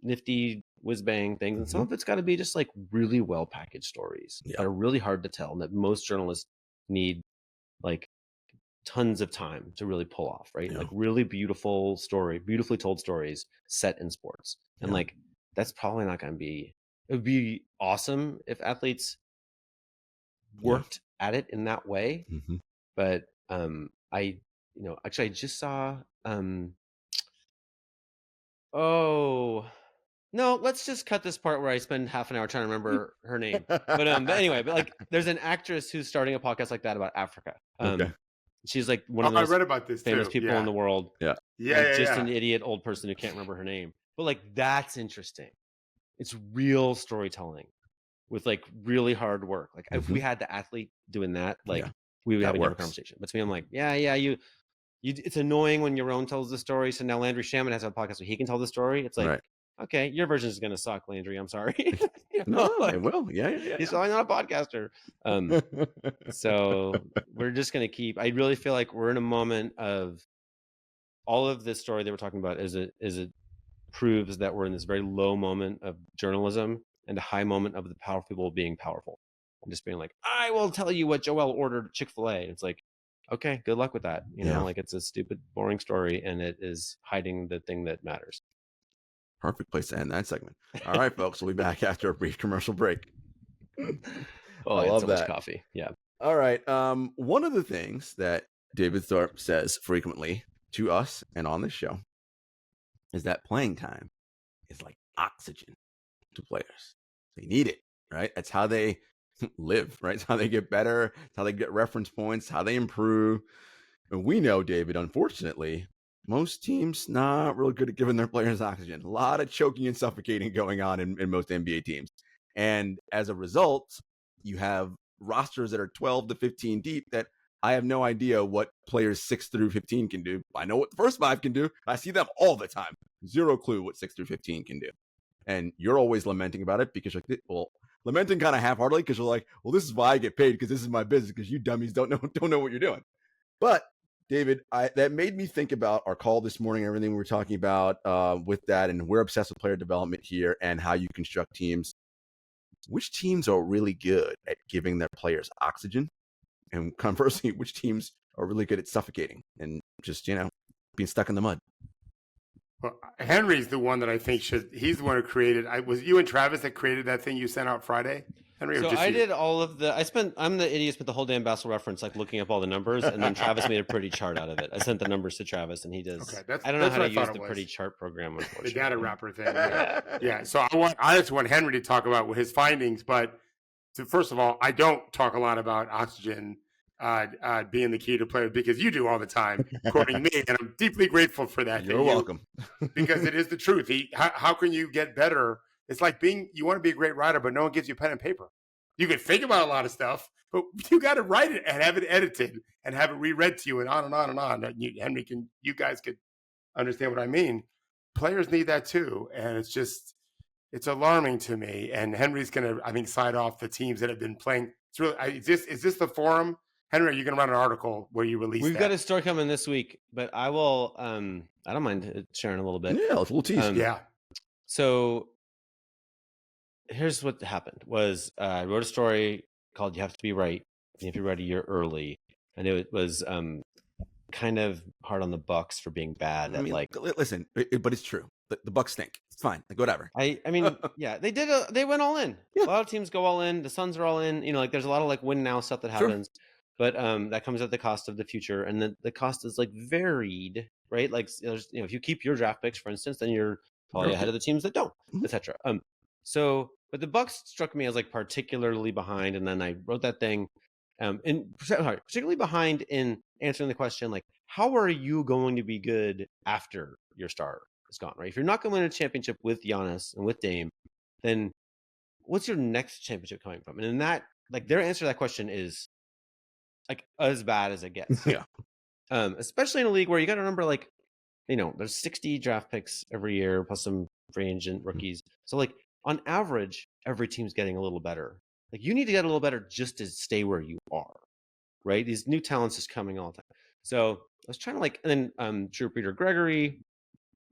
nifty whiz bang things, and some of it's got to be just like really well packaged stories that are really hard to tell, and that most journalists need like tons of time to really pull off, right? Like really beautifully told stories set in sports, and like that's probably not going to be. It would be awesome if athletes worked at it in that way, but I just saw no, let's just cut this part where I spend half an hour trying to remember her name. But anyway, like there's an actress who's starting a podcast like that about Africa. She's like one of the most I read about this famous people in the world. Just an idiot old person who can't remember her name. But like that's interesting. It's real storytelling with like really hard work. Like if we had the athlete doing that, like we would have a different conversation. But to me, I'm like, you it's annoying when your own tells the story. So now Landry Shaman has a podcast where he can tell the story. It's like, okay, your version is going to suck, Landry. I'm sorry. No, it will. Yeah. He's probably not a podcaster. So we're just going to keep. I really feel like we're in a moment of all of this story that we're talking about. Is it proves that we're in this very low moment of journalism and a high moment of the powerful people being powerful and just being like, I will tell you what Joel ordered at Chick-fil-A. It's like, okay, good luck with that. Like it's a stupid, boring story, and it is hiding the thing that matters. Perfect place to end that segment. All right, folks, we'll be back after a brief commercial break. I love so much coffee. Yeah. All right. One of the things that David Thorpe says frequently to us and on this show is that playing time is like oxygen to players. They need it, right? That's how they live, right? It's how they get better. It's how they get reference points, how they improve. And we know, David, unfortunately, most teams not real good at giving their players oxygen. A lot of choking and suffocating going on in most NBA teams. And as a result, you have rosters that are 12 to 15 deep that I have no idea what players 6 through 15 can do. I know what the first 5 can do. I see them all the time. Zero clue what 6 through 15 can do. And you're always lamenting about it because you're like, well, lamenting kind of half-heartedly because you're like, well, this is why I get paid, because this is my business, because you dummies don't know what you're doing. But David, that made me think about our call this morning, everything we were talking about with that, and we're obsessed with player development here and how you construct teams. Which teams are really good at giving their players oxygen? And conversely, which teams are really good at suffocating and just, being stuck in the mud? Well, Henry's the one that I think he's the one who created. Was you and Travis that created that thing you sent out Friday? Henry, so I did all of the. I'm the idiot who spent the whole day in Basketball Reference, like looking up all the numbers, and then Travis made a pretty chart out of it. I sent the numbers to Travis, and he does. Okay, I don't know how to use the pretty chart program, unfortunately. The data wrapper thing. Yeah. So I just want Henry to talk about his findings, but first of all, I don't talk a lot about oxygen being the key to players because you do all the time, quoting me, and I'm deeply grateful for that. You're welcome. Because it is the truth. How can you get better? It's like you want to be a great writer, but no one gives you pen and paper. You can think about a lot of stuff, but you got to write it and have it edited and have it reread to you and on and on and on. Henry, you guys could understand what I mean. Players need that too, and it's alarming to me. And Henry's going to, I think, side off the teams that have been playing. It's really, is this the forum? Henry, are you going to run an article where you release We've got a story coming this week, but I will, I don't mind sharing a little bit. Yeah, it's a little tease. Yeah. So here's what happened was I wrote a story called You Have to Be Right. You have to be right a year early. And it was kind of hard on the Bucks for being bad. I mean, listen, but it's true. The Bucks stink. It's fine. Like, whatever. I mean, yeah, they did. They went all in. Yeah. A lot of teams go all in. The Suns are all in. You know, like there's a lot of like win now stuff that happens, but that comes at the cost of the future, and the cost is like varied, right? Like there's, if you keep your draft picks, for instance, then you're probably ahead of the teams that don't, etc. But the Bucks struck me as like particularly behind, and then I wrote that thing, particularly behind in answering the question like, how are you going to be good after your star is gone, right? If you're not going to win a championship with Giannis and with Dame, then what's your next championship coming from? And in that, like their answer to that question is like as bad as it gets. Yeah. Especially in a league where you got to remember, like, there's 60 draft picks every year plus some free agent rookies. So like on average, every team's getting a little better. Like you need to get a little better just to stay where you are, right? These new talents is coming all the time. So I was trying to and then Drew Peter Gregory,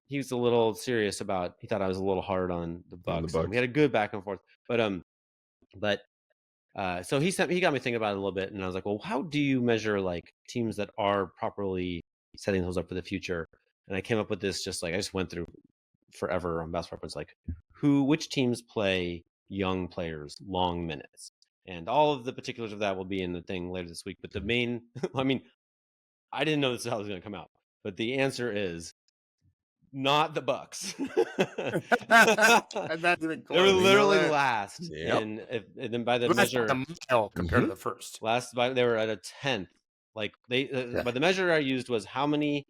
he was a little serious he thought I was a little hard on the Bucks. We had a good back and forth, so he got me thinking about it a little bit, and I was like, well, how do you measure like teams that are properly setting those up for the future? And I came up with this, I just went through forever on Basketball Reference, like which teams play young players long minutes, and all of the particulars of that will be in the thing later this week. But the main, I mean, I didn't know this is how it was going to come out, but the answer is not the Bucks. They were literally last, and then by the measure, compared to the first, they were at a 10th. Like by the measure I used was how many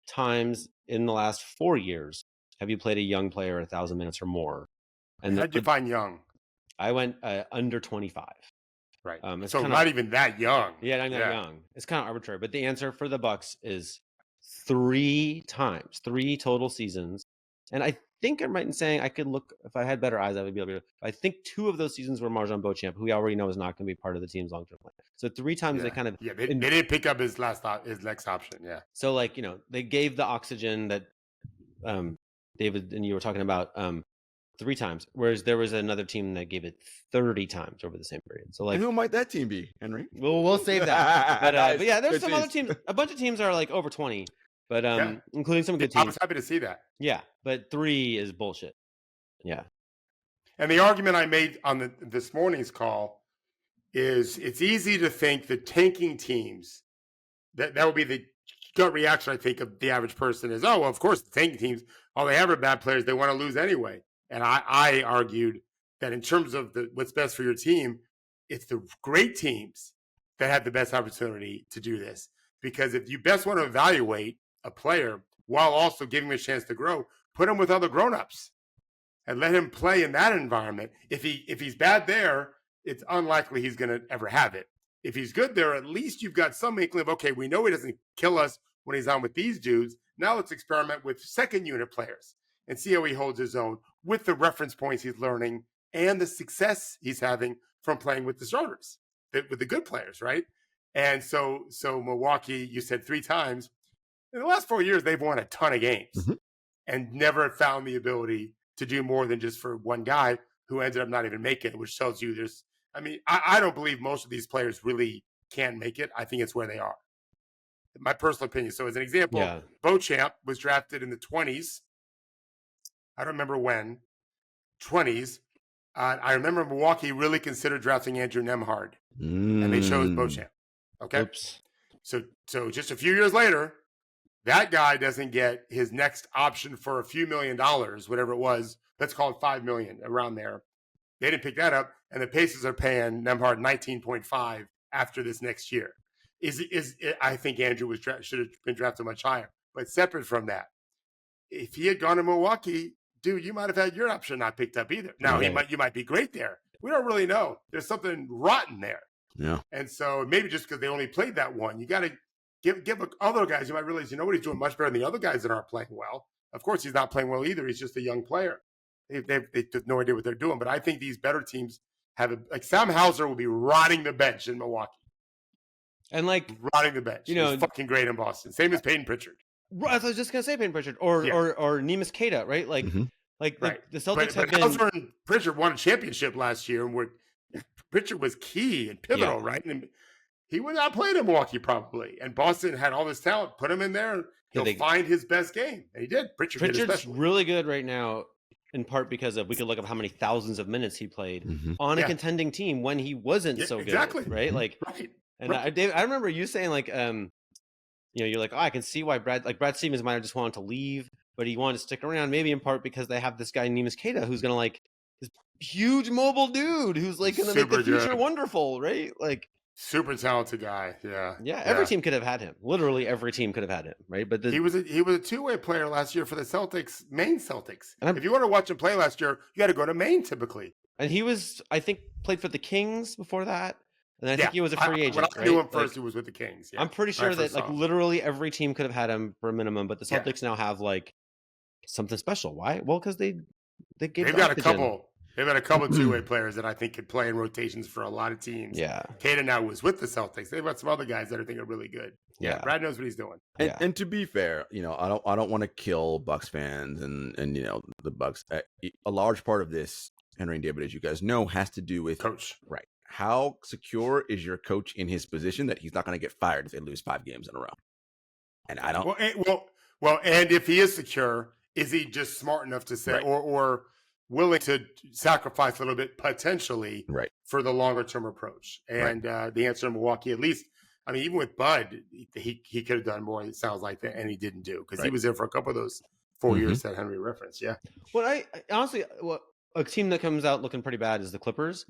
times in the last 4 years have you played a young player 1,000 minutes or more? And how'd you find young? I went under 25. Right. So not even that young. Yeah, not that young. It's kind of arbitrary, but the answer for the Bucks is 3 times, 3 total seasons. And I think I'm right in saying I could look, if I had better eyes, I would be able to. I think 2 of those seasons were Marjon Beauchamp, who we already know is not going to be part of the team's long-term plan. So 3 times they kind of they didn't pick up his next option. Yeah. So they gave the oxygen that David and you were talking about 3 times, whereas there was another team that gave it 30 times over the same period. So and who might that team be, Henry? Well, we'll save that. But yeah, there's some other teams. A bunch of teams are like over 20, but including some good teams. I was happy to see that. Yeah, but 3 is bullshit. Yeah. And the argument I made on this morning's call is it's easy to think that tanking teams, that would be the gut reaction, I think, of the average person is, oh, well, of course, the tanking teams, all they have are bad players. They want to lose anyway. And I argued that in terms of what's best for your team, it's the great teams that have the best opportunity to do this. Because if you best want to evaluate a player while also giving him a chance to grow, put him with other grown-ups and let him play in that environment. If he's bad there, it's unlikely he's going to ever have it. If he's good there, at least you've got some inkling of, okay, we know he doesn't kill us when he's on with these dudes. Now let's experiment with second unit players and see how he holds his own with the reference points he's learning and the success he's having from playing with the starters, with the good players, right? And so Milwaukee, you said 3 times. In the last 4 years, they've won a ton of games and never found the ability to do more than just for one guy who ended up not even making it, which tells you I don't believe most of these players really can make it. I think it's where they are. My personal opinion. So as an example, Beauchamp was drafted in the 20s. I don't remember when. 20s. I remember Milwaukee really considered drafting Andrew Nembhard, and they chose Beauchamp. Okay. Oops. So just a few years later, that guy doesn't get his next option for a few $1 million, whatever it was. Let's call it $5 million, around there. They didn't pick that up, and the Pacers are paying Nembhard 19.5 after this next year. I think Andrew should have been drafted much higher. But separate from that, if he had gone to Milwaukee, dude, you might have had your option not picked up either. Now you might be great there. We don't really know. There's something rotten there. Yeah. And so maybe just because they only played that one, you got to give other guys. You might realize, what, he's doing much better than the other guys that aren't playing well. Of course, he's not playing well either. He's just a young player. They have no idea what they're doing. But I think these better teams like Sam Hauser will be rotting the bench in Milwaukee. And rotting the bench. He's fucking great in Boston. Same as Peyton Pritchard. I was just gonna say Peyton Pritchard or Neemias Queta, right? The Celtics have been. Hauser and Pritchard won a championship last year, and Pritchard was key and pivotal, right? And he would not play in Milwaukee probably. And Boston had all this talent, put him in there. He'll find his best game, and he did. Pritchard's really good right now, in part because we could look up how many thousands of minutes he played on a contending team when he wasn't so good, exactly. Right? Right. And Dave, I remember you saying you're like, I can see why Brad Stevens might have just wanted to leave, but he wanted to stick around, maybe in part because they have this guy Neemias Queta who's gonna this huge mobile dude who's gonna make the future wonderful, right? Super talented guy. Yeah. Every team could have had him. Literally every team could have had him, right? But he was a two-way player last year for the Celtics, Maine Celtics. If you want to watch him play last year, you got to go to Maine typically. And he was, I think, played for the Kings before that. And I think he was a free agent. When I knew him first, he was with the Kings. Yeah. I'm pretty sure that literally every team could have had him for a minimum, but the Celtics now have something special. Why? Well, because they've got a couple. They've got a couple of two-way players that I think could play in rotations for a lot of teams. Yeah. Queta now was with the Celtics. They've got some other guys that I think are really good. Yeah. Brad knows what he's doing. And to be fair, I don't want to kill Bucks fans and the Bucks. A large part of this, Henry and David, as you guys know, has to do with coach. Right. How secure is your coach in his position that he's not going to get fired if they lose 5 games in a row? And I don't. Well, and if he is secure, is he just smart enough to say or willing to sacrifice a little bit potentially for the longer term approach? And the answer in Milwaukee, at least, I mean, even with Bud, he could have done more, it sounds like, that, and he didn't do because he was there for a couple of those 4 years that Henry referenced. Yeah. Well, I honestly, a team that comes out looking pretty bad is the Clippers.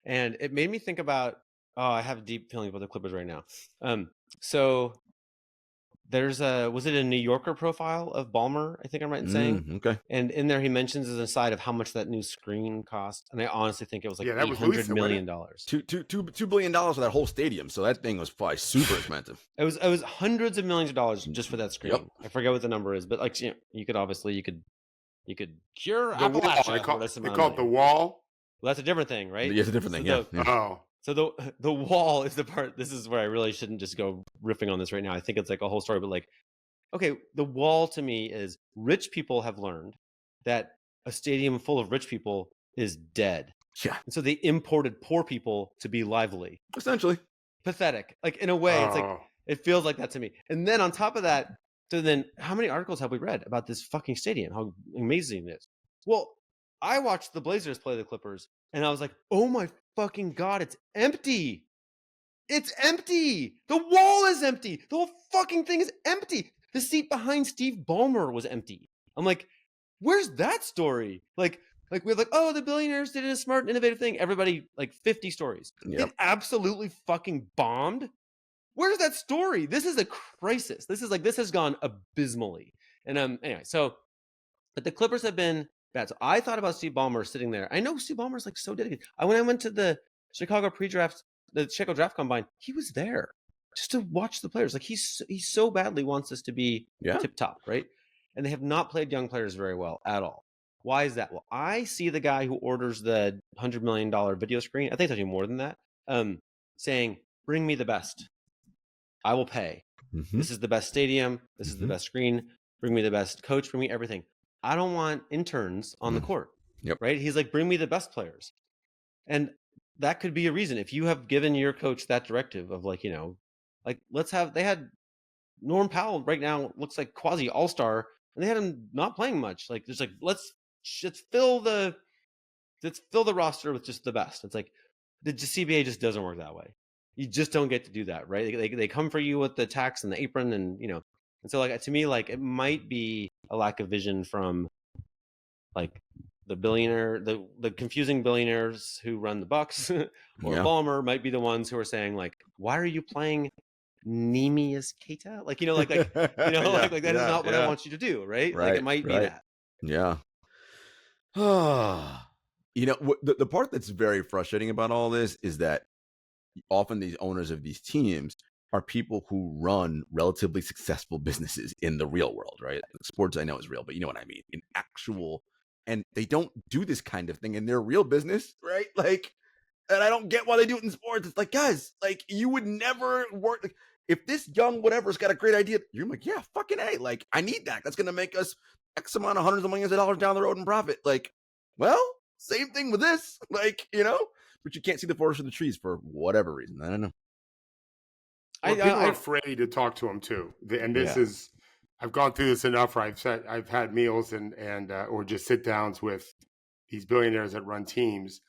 And it made me think about, I have a deep feeling about the Clippers right now. So there's was it a New Yorker profile of Ballmer, I think I'm right in saying? Okay. And in there he mentions as an aside of how much that new screen cost. And I honestly think it was $800 million. $2 billion for that whole stadium. So that thing was probably super expensive. It was hundreds of millions of dollars just for that screen. Yep. I forget what the number is, but you could cure Appalachia. They call it the wall. Well, that's a different thing, right? Yeah, it's a different thing. So the wall is the part. This is where I really shouldn't just go riffing on this right now. I think it's a whole story, but okay, the wall to me is rich people have learned that a stadium full of rich people is dead. Yeah. And so they imported poor people to be lively. Essentially. Pathetic. In a way, it's it feels like that to me. And then on top of that, so then how many articles have we read about this fucking stadium? How amazing it is. Well, I watched the Blazers play the Clippers, and I was like, oh my fucking God, it's empty. It's empty. The wall is empty. The whole fucking thing is empty. The seat behind Steve Ballmer was empty. I'm like, where's that story? We're oh, the Billionaires did a smart, innovative thing. Everybody, 50 stories. It absolutely fucking bombed. Where's that story? This is a crisis. This has gone abysmally. And anyway, but the Clippers have been bad. So I thought about Steve Ballmer sitting there. I know Steve Ballmer's so dedicated. When I went to the Chicago pre-draft, the Chicago draft combine, he was there just to watch the players. He so badly wants us to be tip top, right? And they have not played young players very well at all. Why is that? Well, I see the guy who orders the $100 million video screen. I think it's actually more than that. Saying, "Bring me the best. I will pay. Mm-hmm. This is the best stadium. This is the best screen. Bring me the best coach. Bring me everything. I don't want interns on the court." Yep. Right? He's like, "Bring me the best players." And that could be a reason. If you have given your coach that directive of they had Norm Powell right now looks like quasi all-star, and they had him not playing much. Let's fill the let's fill the roster with just the best. It's like the CBA just doesn't work that way. You just don't get to do that, right? They come for you with the tax and the apron, and and so like to me, like it might be a lack of vision from like the confusing billionaires who run the Bucks or Ballmer might be the ones who are saying like, why are you playing Neemias Keita? Like, like that is not what I want you to do, right? Like it might be that. Yeah. The part that's very frustrating about all this is that often these owners of these teams are people who run relatively successful businesses in the real world, right? Sports I know is real, but you know what I mean? In actual, and they don't do this kind of thing in their real business, right? Like, and I don't get why they do it in sports. It's like, guys, like you would never work. Like, if this young whatever's got a great idea, you're like, yeah, fucking A. Like, I need that. That's going to make us X amount of hundreds of millions of dollars down the road in profit. Like, well, same thing with this. Like, but you can't see the forest for the trees for whatever reason. I don't know. Well, people are afraid to talk to them too. And this is, I've gone through this enough where I've had meals and or just sit downs with these billionaires that run teams.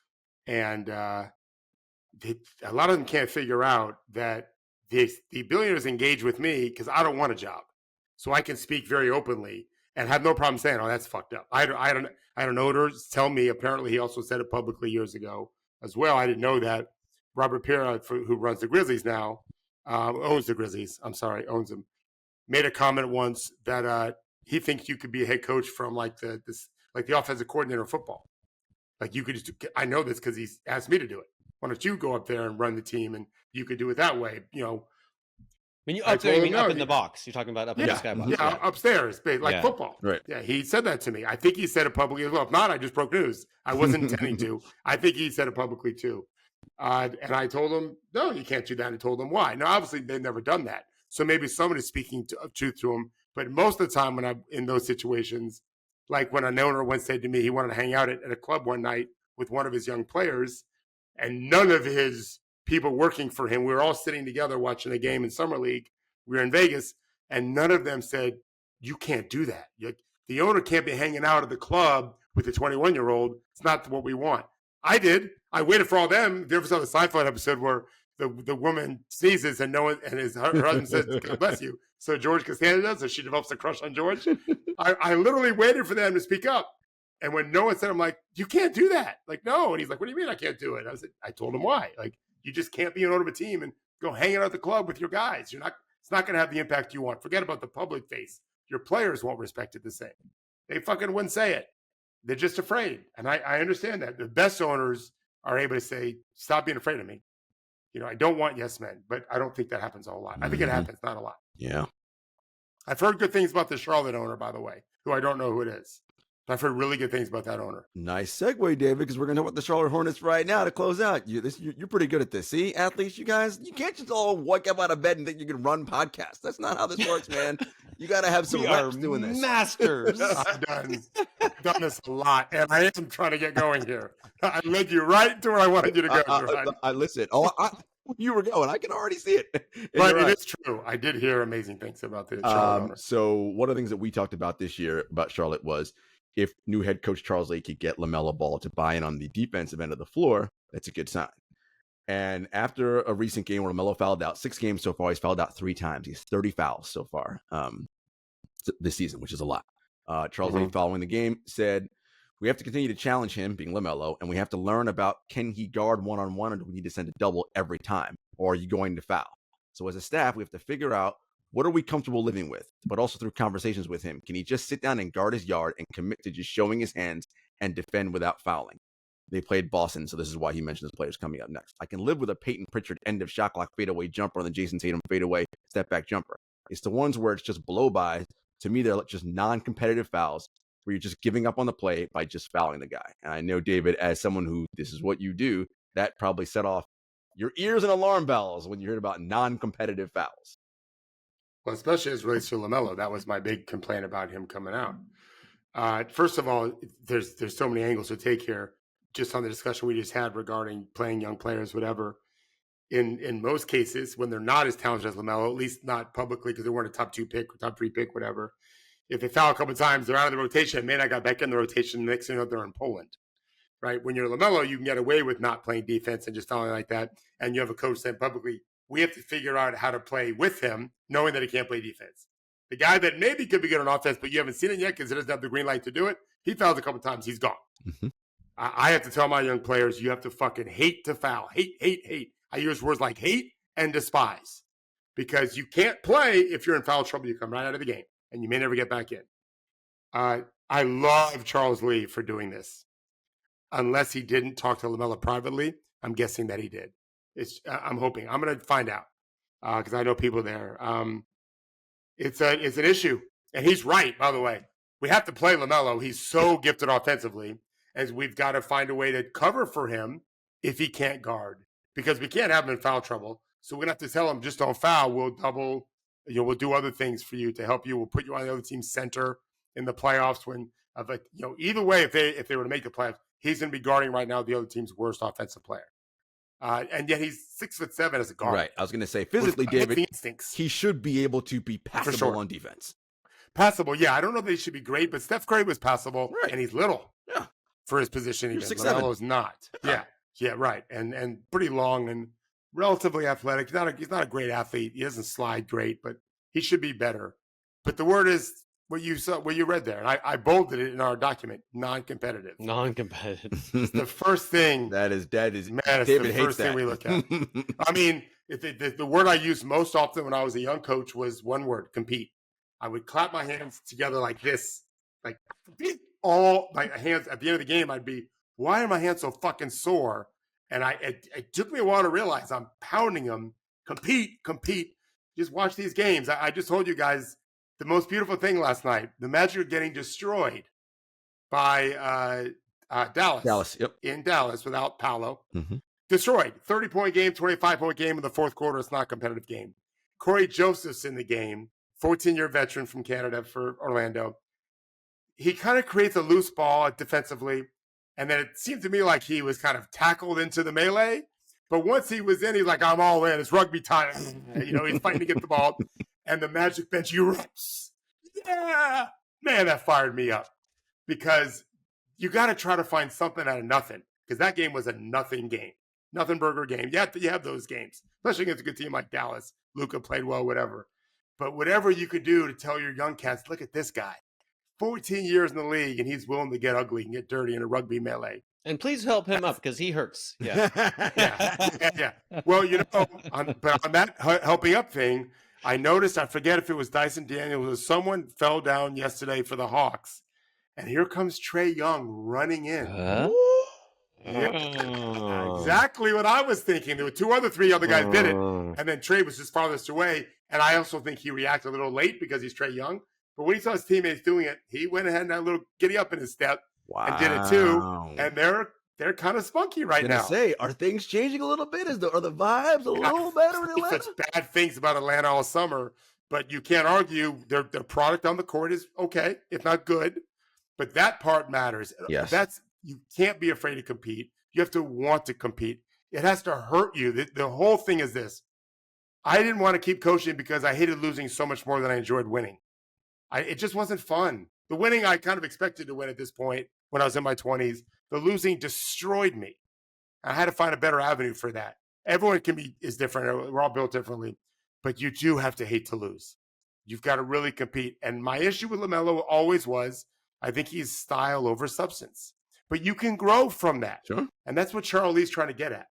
And a lot of them can't figure out that the billionaires engage with me because I don't want a job. So I can speak very openly and have no problem saying, oh, that's fucked up. I don't know. Owners tell me, apparently he also said it publicly years ago as well. I didn't know that. Robert Pera, who runs the Grizzlies now, owns the Grizzlies. owns them. Made a comment once that he thinks you could be a head coach from like the offensive coordinator of football. Like you could just, I know this because he's asked me to do it. Why don't you go up there and run the team and you could do it that way? When you up there, you mean up in the box? You're talking about up in the skybox? Yeah, upstairs, like football. Right. Yeah, he said that to me. I think he said it publicly as well. If not, I just broke news. I wasn't intending to. I think he said it publicly too. And I told him, no, you can't do that. And I told him why. Now, obviously, they've never done that. So maybe someone is speaking truth to him. But most of the time when I'm in those situations, like when an owner once said to me he wanted to hang out at a club one night with one of his young players, and none of his people working for him, we were all sitting together watching a game in Summer League. We were in Vegas, and none of them said, you can't do that. The owner can't be hanging out at the club with a 21-year-old. It's not what we want. I did. I waited for all them. There was a Seinfeld episode where the woman sneezes and her husband says, God bless you. So George Costanza does, so she develops a crush on George. I literally waited for them to speak up. And when no one said, I'm like, you can't do that. Like, no. And he's like, what do you mean I can't do it? I told him why. Like, you just can't be an owner of a team and go hanging out at the club with your guys. It's not going to have the impact you want. Forget about the public face. Your players won't respect it the same. They fucking wouldn't say it. They're just afraid. And I understand that. The best owners are able to say, stop being afraid of me. I don't want yes men, but I don't think that happens a whole lot. I think it happens, not a lot. Yeah. I've heard good things about the Charlotte owner, by the way, who I don't know who it is. But I've heard really good things about that owner. Nice segue, David, because we're going to talk about the Charlotte Hornets right now to close out. You're pretty good at this. See, athletes, you guys, you can't just all wake up out of bed and think you can run podcasts. That's not how this works, man. You got to have some reps doing this. Masters. I've done this a lot, and I am trying to get going here. I led you right to where I wanted you to go. Listen, you were going. I can already see it. But it is true. I did hear amazing things about the Charlotte owner. So one of the things that we talked about this year about Charlotte was if new head coach Charles Lee could get LaMelo Ball to buy in on the defensive end of the floor, that's a good sign. And after a recent game where LaMelo fouled out 6 games so far, he's fouled out 3 times. He has 30 fouls so far this season, which is a lot. Charles Lee, following the game, said, we have to continue to challenge him, being LaMelo, and we have to learn about, can he guard one-on-one, or do we need to send a double every time? Or are you going to foul? So as a staff, we have to figure out, what are we comfortable living with? But also through conversations with him, can he just sit down and guard his yard and commit to just showing his hands and defend without fouling? They played Boston, so this is why he mentions players coming up next. I can live with a Peyton Pritchard end of shot clock fadeaway jumper and the Jason Tatum fadeaway step back jumper. It's the ones where it's just blow by. To me, they're just non-competitive fouls where you're just giving up on the play by just fouling the guy. And I know, David, as someone who this is what you do, that probably set off your ears and alarm bells when you heard about non-competitive fouls. Well, especially as it relates to LaMelo, that was my big complaint about him coming out. First of all, there's so many angles to take here, just on the discussion we just had regarding playing young players, whatever. In most cases, when they're not as talented as LaMelo, at least not publicly because they weren't a top 2 pick or top 3 pick, whatever. If they foul a couple of times, they're out of the rotation. Man, I got back in the rotation. Next thing you know, they're in Poland. right? When you're LaMelo, you can get away with not playing defense and just fouling like that. And you have a coach saying publicly, we have to figure out how to play with him, knowing that he can't play defense. The guy that maybe could be good on offense, but you haven't seen it yet because he doesn't have the green light to do it, he fouls a couple times, he's gone. Mm-hmm. I have to tell my young players, you have to fucking hate to foul. Hate. I use words like hate and despise because you can't play if you're in foul trouble. You come right out of the game and you may never get back in. I love Charles Lee for doing this. Unless he didn't talk to LaMelo privately, I'm guessing that he did. I'm hoping. I'm going to find out because I know people there. It's an issue. And he's right, by the way. We have to play LaMelo. He's so gifted offensively. As we've got to find a way to cover for him if he can't guard, because we can't have him in foul trouble. So we're going to have to tell him, just don't foul. We'll double, we'll do other things for you to help you. We'll put you on the other team's center in the playoffs either way, if they were to make the playoffs, he's going to be guarding right now the other team's worst offensive player. And yet he's 6'7" as a guard. Right. I was going to say physically, David, he should be able to be passable on defense. Passable. Yeah. I don't know that he should be great, but Steph Curry was passable and he's little. Yeah. For his position, even LaMelo's not. Yeah, right, and pretty long and relatively athletic. He's not a great athlete. He doesn't slide great, but he should be better. But the word is what you read there, and I bolded it in our document: non-competitive. Non-competitive. It's the first thing. That is. Man, it's David the first thing we look at. I mean, the word I used most often when I was a young coach was one word: compete. I would clap my hands together like this, like compete. All my hands at the end of the game, I'd be, why are my hands so fucking sore? And it took me a while to realize I'm pounding them. Compete. Just watch these games. I just told you guys the most beautiful thing last night. The Magic are getting destroyed by Dallas. Yep. In Dallas without Paolo. Mm-hmm. Destroyed. 30-point game, 25-point game in the fourth quarter. It's not a competitive game. Corey Joseph's in the game, 14-year veteran from Canada for Orlando. He kind of creates a loose ball defensively, and then it seemed to me like he was kind of tackled into the melee. But once he was in, he's like, I'm all in. It's rugby time. He's fighting to get the ball. And the Magic bench erupts. Yeah. Man, that fired me up. Because you got to try to find something out of nothing. Because that game was a nothing game. Nothing burger game. You have those games. Especially against a good team like Dallas. Luka played well, whatever. But whatever you could do to tell your young cats, look at this guy. 14 years in the league, and he's willing to get ugly and get dirty in a rugby melee. And please help him up because he hurts. Yeah. Yeah. Well, on that helping up thing, I noticed, I forget if it was Dyson Daniels or someone fell down yesterday for the Hawks. And here comes Trae Young running in. Exactly what I was thinking. There were three other guys did it. And then Trae was just farthest away. And I also think he reacted a little late because he's Trae Young. But when he saw his teammates doing it, he went ahead and had a little giddy up in his step and did it too. And they're kind of spunky right now. Are things changing a little bit? Are the vibes a little better in Atlanta? Such bad things about Atlanta all summer, but you can't argue their product on the court is okay, if not good. But that part matters. Yes. You can't be afraid to compete. You have to want to compete. It has to hurt you. The whole thing is this. I didn't want to keep coaching because I hated losing so much more than I enjoyed winning. It just wasn't fun. The winning, I kind of expected to win at this point when I was in my 20s. The losing destroyed me. I had to find a better avenue for that. Everyone is different. We're all built differently. But you do have to hate to lose. You've got to really compete. And my issue with LaMelo always was, I think he's style over substance. But you can grow from that. Sure. And that's what Charlie's trying to get at,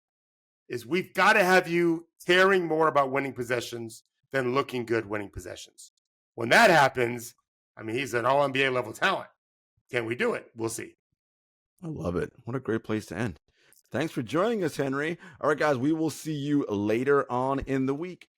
is we've got to have you caring more about winning possessions than looking good winning possessions. When that happens, he's an all-NBA level talent. Can we do it? We'll see. I love it. What a great place to end. Thanks for joining us, Henry. All right, guys, we will see you later on in the week.